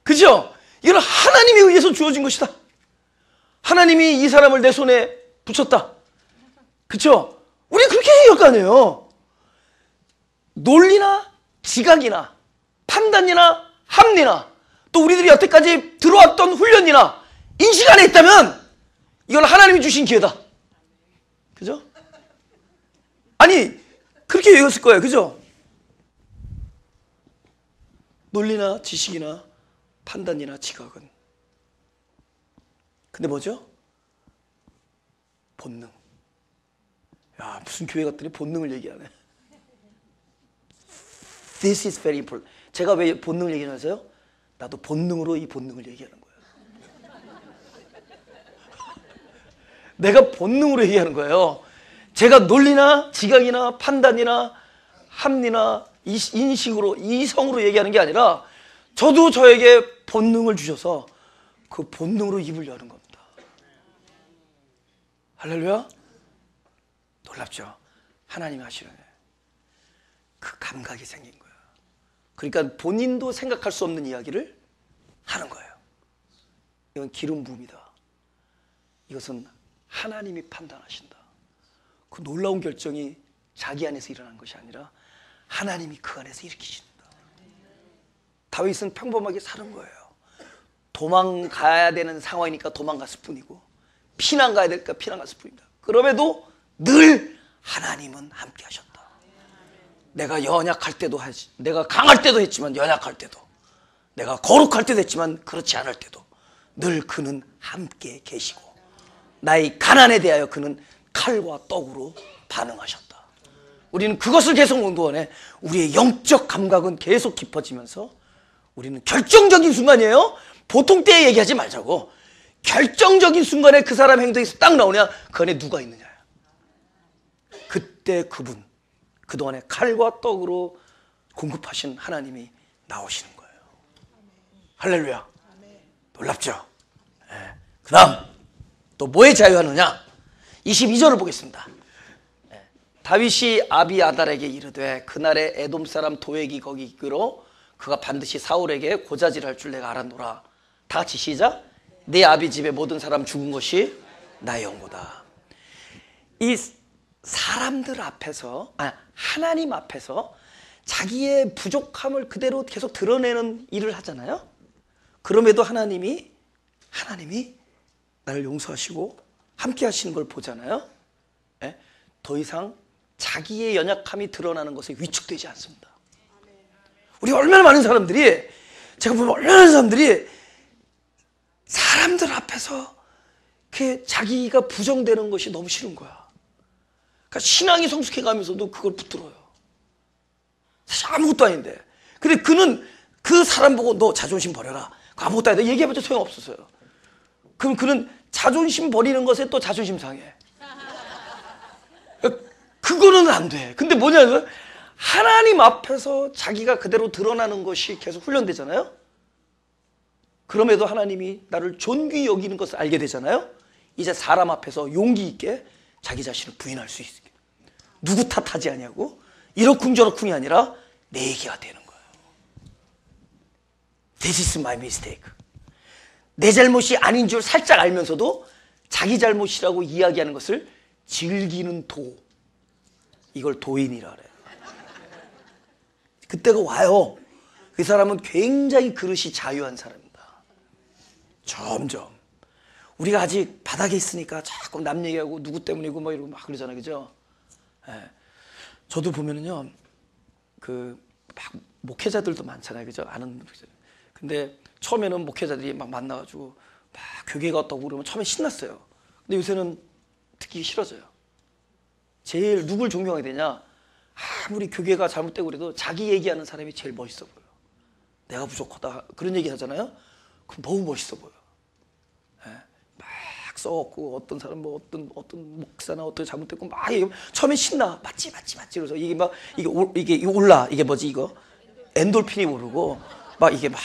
그죠? 이건 하나님에 의해서 주어진 것이다. 하나님이 이 사람을 내 손에 붙였다. 그쵸? 우리 그렇게 얘기할 거 아니에요. 논리나 지각이나 판단이나 합리나 또 우리들이 여태까지 들어왔던 훈련이나 인식 안에 있다면 이건 하나님이 주신 기회다. 그죠? 아니 그렇게 얘기했을 거예요. 그죠? 논리나 지식이나 판단이나 지각은 근데 뭐죠? 본능. 야 무슨 교회 갔더니 본능을 얘기하네. This is very important. 제가 왜 본능을 얘기하면서요? 나도 본능으로 이 본능을 얘기하는 거예요. 내가 본능으로 얘기하는 거예요. 제가 논리나 지각이나 판단이나 합리나 인식으로 이성으로 얘기하는 게 아니라 저도 저에게 본능을 주셔서 그 본능으로 입을 여는 겁니다. 할렐루야. 놀랍죠? 하나님이 하시는 그 감각이 생긴 거예요. 그러니까 본인도 생각할 수 없는 이야기를 하는 거예요. 이건 기름 부음이다. 이것은 하나님이 판단하신다. 그 놀라운 결정이 자기 안에서 일어난 것이 아니라 하나님이 그 안에서 일으키신다. 다윗은 평범하게 사는 거예요. 도망가야 되는 상황이니까 도망갔을 뿐이고 피난 가야 될까 피난 갔을 뿐입니다. 그럼에도 늘 하나님은 함께 하셨다. 내가 연약할 때도 하지, 내가 강할 때도 했지만 연약할 때도, 내가 거룩할 때도 했지만 그렇지 않을 때도 늘 그는 함께 계시고 나의 가난에 대하여 그는 칼과 떡으로 반응하셨다. 우리는 그것을 계속 원해. 우리의 영적 감각은 계속 깊어지면서 우리는 결정적인 순간이에요. 보통 때에 얘기하지 말자고. 결정적인 순간에 그 사람 행동에서 딱 나오냐? 그 안에 누가 있느냐. 그때 그분, 그동안에 칼과 떡으로 공급하신 하나님이 나오시는 거예요. 할렐루야. 놀랍죠? 네. 그 다음 또 뭐에 자유하느냐? 22절을 보겠습니다. 네. 다윗이 아비아달에게 이르되 그날에 에돔 사람 도액이 거기 있기로 그가 반드시 사울에게 고자질할 줄 내가 알았노라. 다 같이 시작. 내 아비 집의 모든 사람 죽은 것이 나의 영고다. 이 사람들 앞에서 하나님 앞에서 자기의 부족함을 그대로 계속 드러내는 일을 하잖아요. 그럼에도 하나님이 나를 용서하시고 함께 하시는 걸 보잖아요. 네? 더 이상 자기의 연약함이 드러나는 것에 위축되지 않습니다. 우리 얼마나 많은 사람들이, 제가 보면 얼마나 많은 사람들이 사람들 앞에서 자기가 부정되는 것이 너무 싫은 거야. 그러니까 신앙이 성숙해 가면서도 그걸 붙들어요. 사실 아무것도 아닌데. 근데 그는 그 사람 보고 너 자존심 버려라. 아무것도 아니다. 얘기해봤자 소용없었어요. 그럼 그는 자존심 버리는 것에 또 자존심 상해. 그거는 안 돼. 근데 뭐냐면 하나님 앞에서 자기가 그대로 드러나는 것이 계속 훈련되잖아요. 그럼에도 하나님이 나를 존귀히 여기는 것을 알게 되잖아요. 이제 사람 앞에서 용기 있게 자기 자신을 부인할 수 있게. 누구 탓하지 않냐고. 이러쿵저러쿵이 아니라 내 얘기가 되는 거예요. This is my mistake. 내 잘못이 아닌 줄 살짝 알면서도 자기 잘못이라고 이야기하는 것을 즐기는 도. 이걸 도인이라 그래요. 그때가 와요. 그 사람은 굉장히 그릇이 자유한 사람입니다. 점점. 우리가 아직 바닥에 있으니까 자꾸 남 얘기하고 누구 때문이고 뭐 이러고 막 그러잖아요. 그죠? 예. 저도 보면은요, 막 목회자들도 많잖아요. 그죠? 아는 목회자. 근데 처음에는 목회자들이 막 만나가지고 막 교회 갔다고 그러면 처음에 신났어요. 근데 요새는 듣기 싫어져요. 제일 누굴 존경하게 되냐? 아무리 교회가 잘못되고 그래도 자기 얘기하는 사람이 제일 멋있어 보여. 내가 부족하다 그런 얘기 하잖아요. 그럼 너무 멋있어 보여. 예. 막 써갖고 어떤 사람 뭐 어떤 목사나 어떻게 잘못됐고 막 얘기하면 처음에 신나. 맞지 그래서 이게 막 이게 올라 이게 뭐지 이거 엔돌핀이 오르고 막 이게 막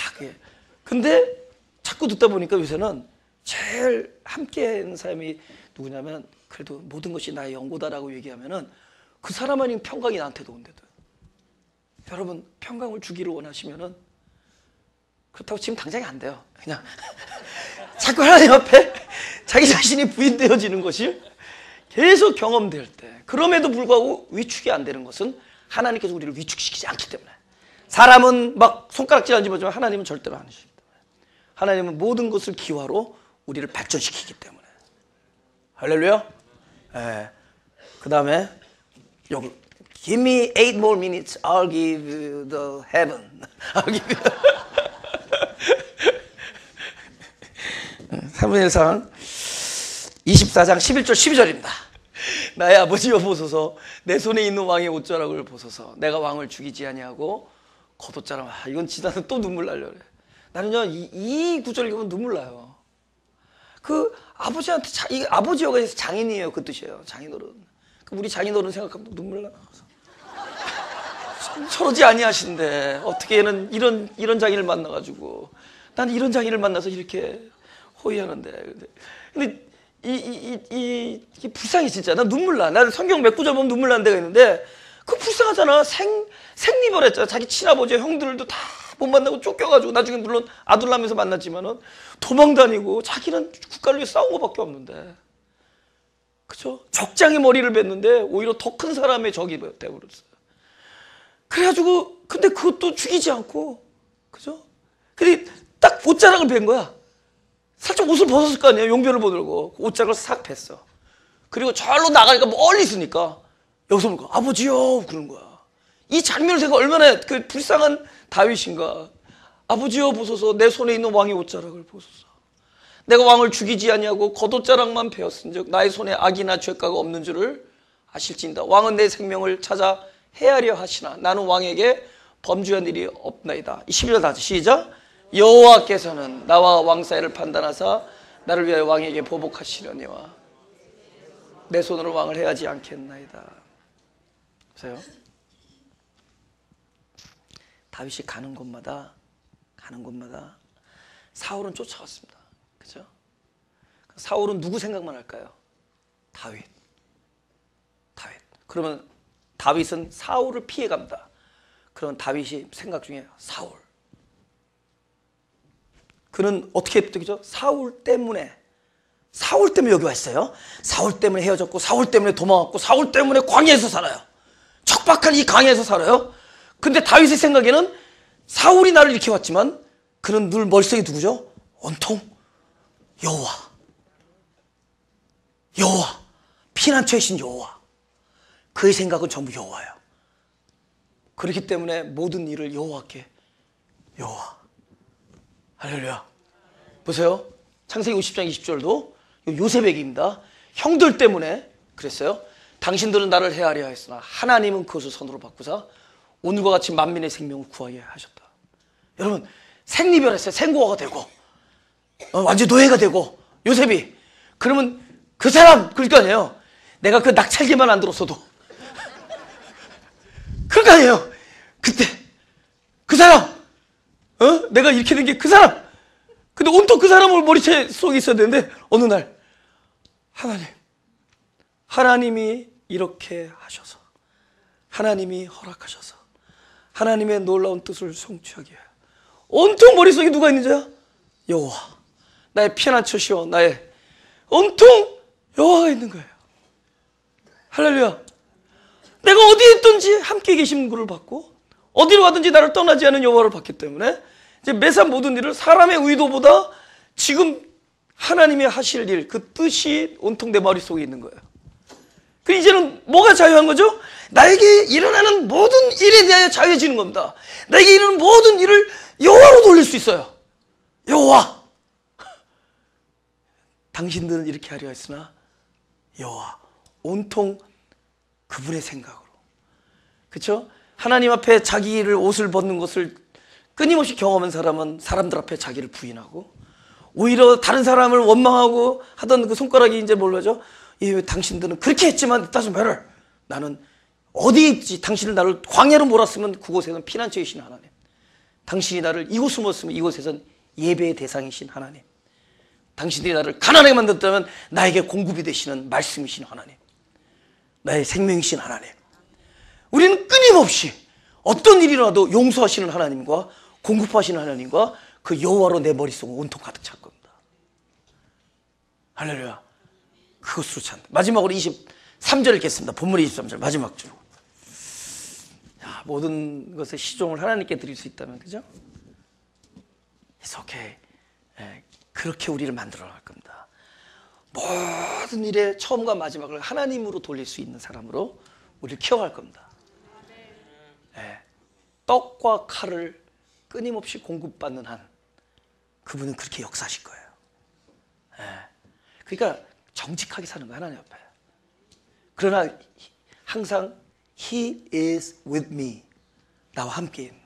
근데 자꾸 듣다 보니까 요새는 제일 함께하는 사람이 누구냐면 그래도 모든 것이 나의 연고다라고 얘기하면은 그 사람 아닌 평강이 나한테도 온대도. 여러분 평강을 주기를 원하시면은 그렇다고 지금 당장이 안 돼요. 그냥 자꾸 하나님 앞에 자기 자신이 부인되어지는 것이 계속 경험될 때, 그럼에도 불구하고 위축이 안 되는 것은 하나님께서 우리를 위축시키지 않기 때문에. 사람은 막 손가락질 안 집어주면 하나님은 절대로 안 하시기 때문에. 하나님은 모든 것을 기화로 우리를 발전시키기 때문에. 할렐루야. 예. 그 다음에 여기 Give me 8 more minutes, I'll give you the heaven. I'll give you 사무엘상 24장 11절 12절입니다. 나의 아버지여 보소서, 내 손에 있는 왕의 옷자락을 보소서. 내가 왕을 죽이지 아니하고 겉옷자락. 이건 지나서 또 눈물 날려 그래. 나는요 이 구절 읽으면 눈물 나요. 그 아버지한테 이 아버지여가 장인이에요. 그 뜻이에요. 장인어른. 우리 장인어른 생각하면 눈물 나. 서로지 아니하신데 어떻게 얘는 이런 장인을 만나가지고 난 이런 장인을 만나서 이렇게 호의하는데. 근데 이게 불쌍해 진짜. 나 눈물 나. 나 성경 몇 구절 보면 눈물 나는 데가 있는데 그 불쌍하잖아. 생리별했잖아. 자기 친아버지 형들도 다 못 만나고 쫓겨가지고 나중에 물론 아들 낳으면서 만났지만은 도망다니고 자기는 국가를 위해 싸운 것밖에 없는데. 그죠? 적장의 머리를 뱉는데 오히려 더 큰 사람의 적이 되어버렸어요. 그래가지고 근데 그것도 죽이지 않고, 그죠? 근데 딱 옷자락을 벤 거야. 살짝 옷을 벗었을 거 아니에요. 용변을 보들고 옷자락을 싹 뺐어. 그리고 절로 나가니까 멀리 있으니까 여기서 보니까 아버지요 그러는 거야. 이 장면을 제가 얼마나 그 불쌍한 다윗인가. 아버지여 보소서, 내 손에 있는 왕의 옷자락을 보소서. 내가 왕을 죽이지 아니하고 겉옷자락만 베었은즉 나의 손에 악이나 죄가가 없는 줄을 아실지니라. 왕은 내 생명을 찾아 해하려 하시나 나는 왕에게 범죄한 일이 없나이다. 11절 다시 시작. 여호와께서는 나와 왕 사이를 판단하사 나를 위하여 왕에게 보복하시려니와 내 손으로 왕을 해하지 않겠나이다. 보세요. 다윗이 가는 곳마다 사울은 쫓아갔습니다. 그죠? 사울은 누구 생각만 할까요? 다윗. 그러면 다윗은 사울을 피해갑니다. 그러면 다윗이 생각 중에 사울. 그는 어떻게 느끼죠? 사울 때문에 여기 와 있어요. 사울 때문에 헤어졌고, 사울 때문에 도망갔고, 사울 때문에 광야에서 살아요. 척박한 이 광야에서 살아요. 근데 다윗의 생각에는 사울이 나를 이렇게 왔지만 그는 늘 머릿속에 누구죠? 온통 여호와. 피난처이신 여호와. 그의 생각은 전부 여호와예요. 그렇기 때문에 모든 일을 여호와께. 여호와. 할렐루야. 보세요. 창세기 50장 20절도 요셉 얘기입니다. 형들 때문에 그랬어요. 당신들은 나를 해하려 했으나 하나님은 그것을 선으로 바꾸사 오늘과 같이 만민의 생명을 구하게 하셨다. 여러분 생리별했어요. 생고아가 되고 완전 노예가 되고 요셉이. 그러면 그 사람 그럴 거 아니에요. 내가 그 낙찰기만 안 들었어도 그럴 거 아니에요. 그때 그 사람 내가 이렇게 된 게 그 사람. 근데 온통 그 사람을 머리채 속에 있어야 되는데 어느 날 하나님이 이렇게 하셔서 하나님이 허락하셔서 하나님의 놀라운 뜻을 성취하게 해요. 온통 머릿속에 누가 있는 자야? 여호와, 나의 피난처시오. 나의 온통 여호와가 있는 거예요. 할렐루야. 내가 어디에 있든지 함께 계신 분을 받고 어디로 가든지 나를 떠나지 않은 여호와를 받기 때문에 이제 매사 모든 일을 사람의 의도보다 지금 하나님이 하실 일, 그 뜻이 온통 내 머릿속에 있는 거예요. 그 이제는 뭐가 자유한 거죠? 나에게 일어나는 모든 일에 대하여 자유해지는 겁니다. 나에게 일어나는 모든 일을 여호와로 돌릴 수 있어요. 여호와, 당신들은 이렇게 하려 했으나 여호와, 온통 그분의 생각으로. 그렇죠? 하나님 앞에 자기를 옷을 벗는 것을 끊임없이 경험한 사람은 사람들 앞에 자기를 부인하고, 오히려 다른 사람을 원망하고 하던 그 손가락이 이제 뭘로죠? 당신들은 그렇게 했지만 it doesn't matter. 나는 어디에 있지? 당신을 나를 광야로 몰았으면 그곳에는 피난처이신 하나님, 당신이 나를 이곳으로 몰았으면 이곳에선 예배의 대상이신 하나님, 당신들이 나를 가난하게 만들었다면 나에게 공급이 되시는 말씀이신 하나님, 나의 생명이신 하나님. 우리는 끊임없이 어떤 일이 일어나도 용서하시는 하나님과 공급하시는 하나님과 그 여호와로 내 머릿속을 온통 가득 찰 겁니다. 할렐루야. 그것으로 찬다. 마지막으로 23절 읽겠습니다. 본문 23절 마지막 줄. 야, 모든 것의 시종을 하나님께 드릴 수 있다면, 그죠? It's okay. 그렇게 우리를 만들어 갈 겁니다. 모든 일의 처음과 마지막을 하나님으로 돌릴 수 있는 사람으로 우리를 키워갈 겁니다. 떡과 칼을 끊임없이 공급받는 한 그분은 그렇게 역사하실 거예요. 그러니까 정직하게 사는 거예요, 하나님 앞에. 그러나 항상 He is with me, 나와 함께 있는.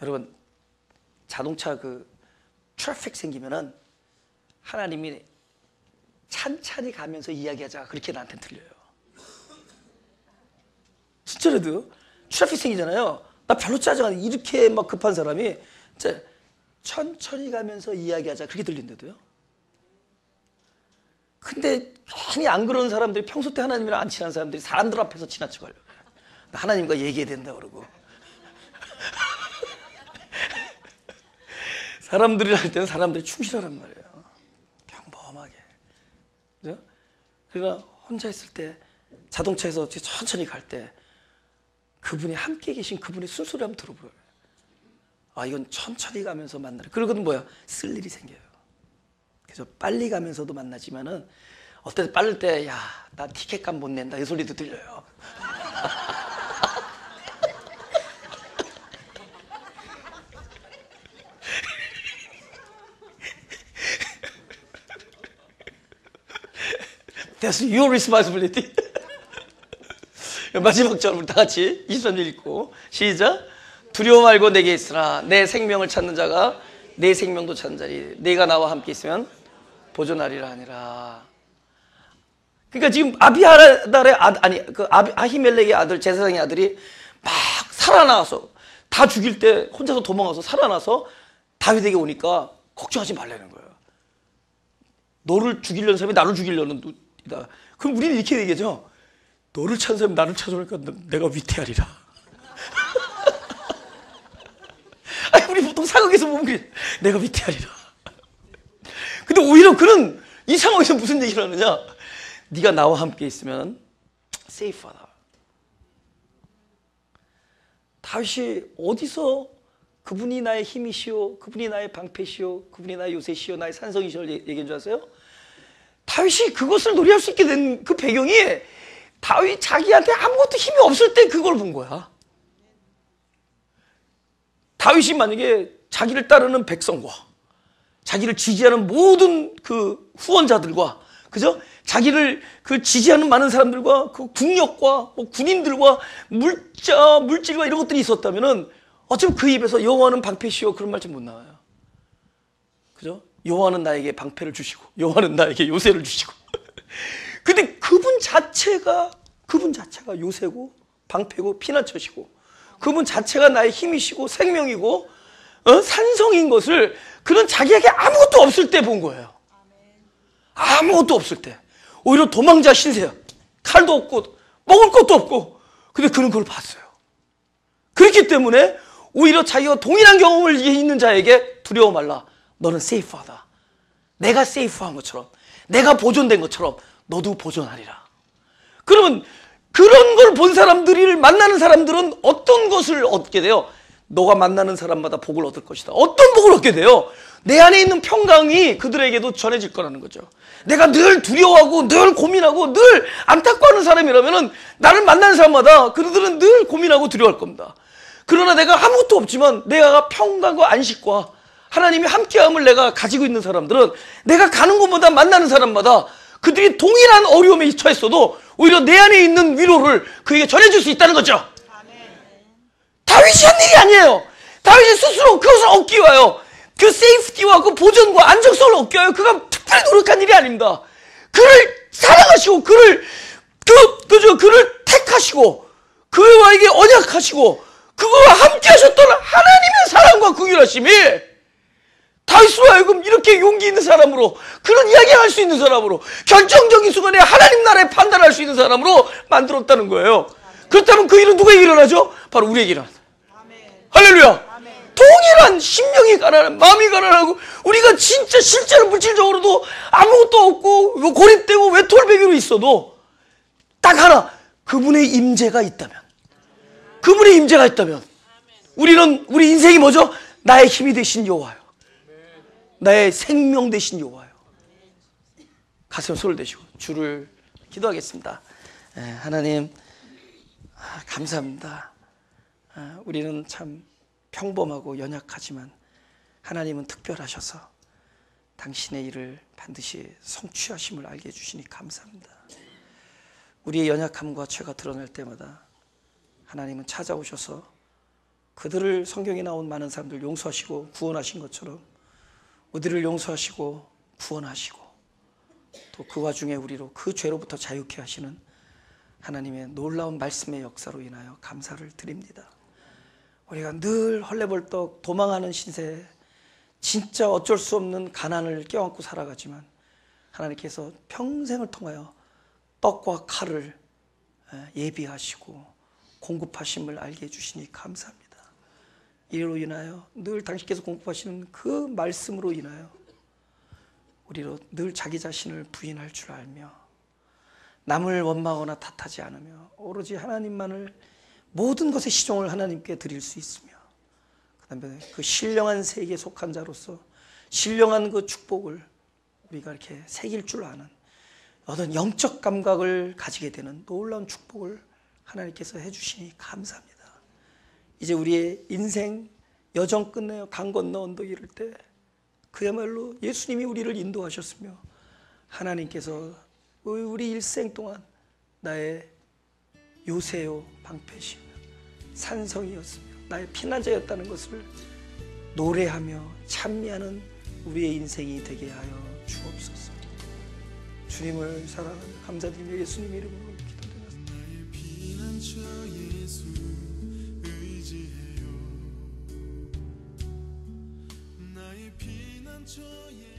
여러분, 자동차 그 트래픽 생기면은 하나님이 찬찬히 가면서 이야기하자 그렇게 나한테는 들려요. 진짜로도요. 트래픽 생기잖아요. 나 별로 짜증 안 나. 이렇게 막 급한 사람이 진짜 천천히 가면서 이야기하자 그렇게 들린대도요. 근데 괜히 안 그러는 사람들이, 평소 때 하나님이랑 안 친한 사람들이 사람들 앞에서 지나쳐 가려고 해요. 하나님과 얘기해야 된다 그러고. 사람들이 할 때는 사람들이 충실하란 말이에요. 평범하게. 그죠? 그러나 혼자 있을 때, 자동차에서 천천히 갈 때 그분이 함께 계신 그분의 순소리 한번 들어보여요. 아, 이건 천천히 가면서 만나래. 그러고는 뭐야? 쓸 일이 생겨요. 그래서 빨리 가면서도 만나지만은 어때 빠를 때, 야, 나 티켓값 못 낸다 이 소리도 들려요. That's your responsibility. 마지막 절 우리 다 같이 23절 읽고 시작. 두려워 말고 내게 있으라. 내 생명을 찾는 자가 내 생명도 찾는 자리. 내가 나와 함께 있으면 보존하리라 하니라. 그러니까 지금 아비아달의 아히멜렉의 아들, 제사장의 아들이 막 살아나서 다 죽일 때 혼자서 도망가서 살아나서 다윗에게 오니까 걱정하지 말라는 거예요. 너를 죽이려는 사람이 나를 죽이려는 이다. 그럼 우리는 이렇게 얘기하죠. 너를 찾는 사람이 나를 찾아오니까 내가 위태하리라. 아니, 우리 보통 사극에서 보면 그래. 내가 위태하리라. 근데 오히려 그는 이 상황에서 무슨 얘기를 하느냐? 네가 나와 함께 있으면 세이프하다. 다윗이 어디서 그분이 나의 힘이시오, 그분이 나의 방패시오, 그분이 나의 요새시오, 나의 산성이시오 얘기한 줄 아세요? 다윗이 그것을 노래할 수 있게 된 그 배경이 다윗 자기한테 아무것도 힘이 없을 때 그걸 본 거야. 다윗이 만약에 자기를 따르는 백성과 자기를 지지하는 모든 그 후원자들과, 그죠? 자기를 그 지지하는 많은 사람들과 그 국력과 뭐 군인들과 물질과 이런 것들이 있었다면은 어쩌면 그 입에서 여호와는 방패시오 그런 말 좀 못 나와요. 그죠? 여호와는 나에게 방패를 주시고 여호와는 나에게 요새를 주시고. 근데 그분 자체가 요새고 방패고 피난처시고 그분 자체가 나의 힘이시고 생명이고 산성인 것을 그는 자기에게 아무것도 없을 때 본 거예요. 아무것도 없을 때. 오히려 도망자 신세야. 칼도 없고 먹을 것도 없고 근데 그는 그걸 봤어요. 그렇기 때문에 오히려 자기가 동일한 경험을 있는 자에게 두려워 말라. 너는 세이프하다. 내가 세이프한 것처럼, 내가 보존된 것처럼 너도 보존하리라. 그러면 그런 걸 본 사람들을 만나는 사람들은 어떤 것을 얻게 돼요? 너가 만나는 사람마다 복을 얻을 것이다. 어떤 복을 얻게 돼요? 내 안에 있는 평강이 그들에게도 전해질 거라는 거죠. 내가 늘 두려워하고 늘 고민하고 늘 안타까워하는 사람이라면 나를 만나는 사람마다 그들은 늘 고민하고 두려워할 겁니다. 그러나 내가 아무것도 없지만 내가 평강과 안식과 하나님이 함께함을 내가 가지고 있는 사람들은 내가 가는 곳마다 만나는 사람마다 그들이 동일한 어려움에 처했어도 오히려 내 안에 있는 위로를 그에게 전해줄 수 있다는 거죠. 다윗이 한 일이 아니에요. 다윗이 스스로 그것을 얻기 위하여 그 세이프티와 그 보존과 안정성을 얻기 위하여 그가 특별히 노력한 일이 아닙니다. 그를 사랑하시고 그를 택하시고 그와에게 언약하시고 그와 함께 하셨던 하나님의 사랑과 긍휼하심이 다윗으로 하여금 이렇게 용기 있는 사람으로, 그런 이야기를 할 수 있는 사람으로, 결정적인 순간에 하나님 나라에 판단할 수 있는 사람으로 만들었다는 거예요. 그렇다면 그 일은 누구에게 일어나죠? 바로 우리에게 일어나요. 할렐루야. 동일한 심령이 가난한, 마음이 가난하고 우리가 진짜 실제로 물질적으로도 아무것도 없고 고립되고 외톨배기로 있어도 딱 하나, 그분의 임재가 있다면, 그분의 임재가 있다면 우리 인생이 뭐죠? 나의 힘이 되신 여호와요, 나의 생명 되신 여호와요. 가슴에 손을 대시고 주를 기도하겠습니다. 하나님, 감사합니다. 우리는 참 평범하고 연약하지만 하나님은 특별하셔서 당신의 일을 반드시 성취하심을 알게 해주시니 감사합니다. 우리의 연약함과 죄가 드러날 때마다 하나님은 찾아오셔서 그들을, 성경에 나온 많은 사람들 용서하시고 구원하신 것처럼 우리를 용서하시고 구원하시고 또 그 와중에 우리로 그 죄로부터 자유케 하시는 하나님의 놀라운 말씀의 역사로 인하여 감사를 드립니다. 우리가 늘 헐레벌떡 도망하는 신세에 진짜 어쩔 수 없는 가난을 껴안고 살아가지만 하나님께서 평생을 통하여 떡과 칼을 예비하시고 공급하심을 알게 해주시니 감사합니다. 이로 인하여 늘 당신께서 공급하시는 그 말씀으로 인하여 우리로 늘 자기 자신을 부인할 줄 알며 남을 원망하거나 탓하지 않으며 오로지 하나님만을 모든 것의 시종을 하나님께 드릴 수 있으며 그 다음에 그 신령한 세계에 속한 자로서 신령한 그 축복을 우리가 이렇게 새길 줄 아는 어떤 영적 감각을 가지게 되는 놀라운 축복을 하나님께서 해주시니 감사합니다. 이제 우리의 인생 여정 끝내어 강 건너 언덕 이를 때 그야말로 예수님이 우리를 인도하셨으며 하나님께서 우리 일생 동안 나의 요새요 방패시며 산성이었으며 나의 피난자였다는 것을 노래하며 찬미하는 우리의 인생이 되게 하여 주옵소서. 주님을 사랑하며 감사드리며 예수님 이름으로 기도드립니다. 나의 피난처 예수 의지해요. 나의 피난처 예수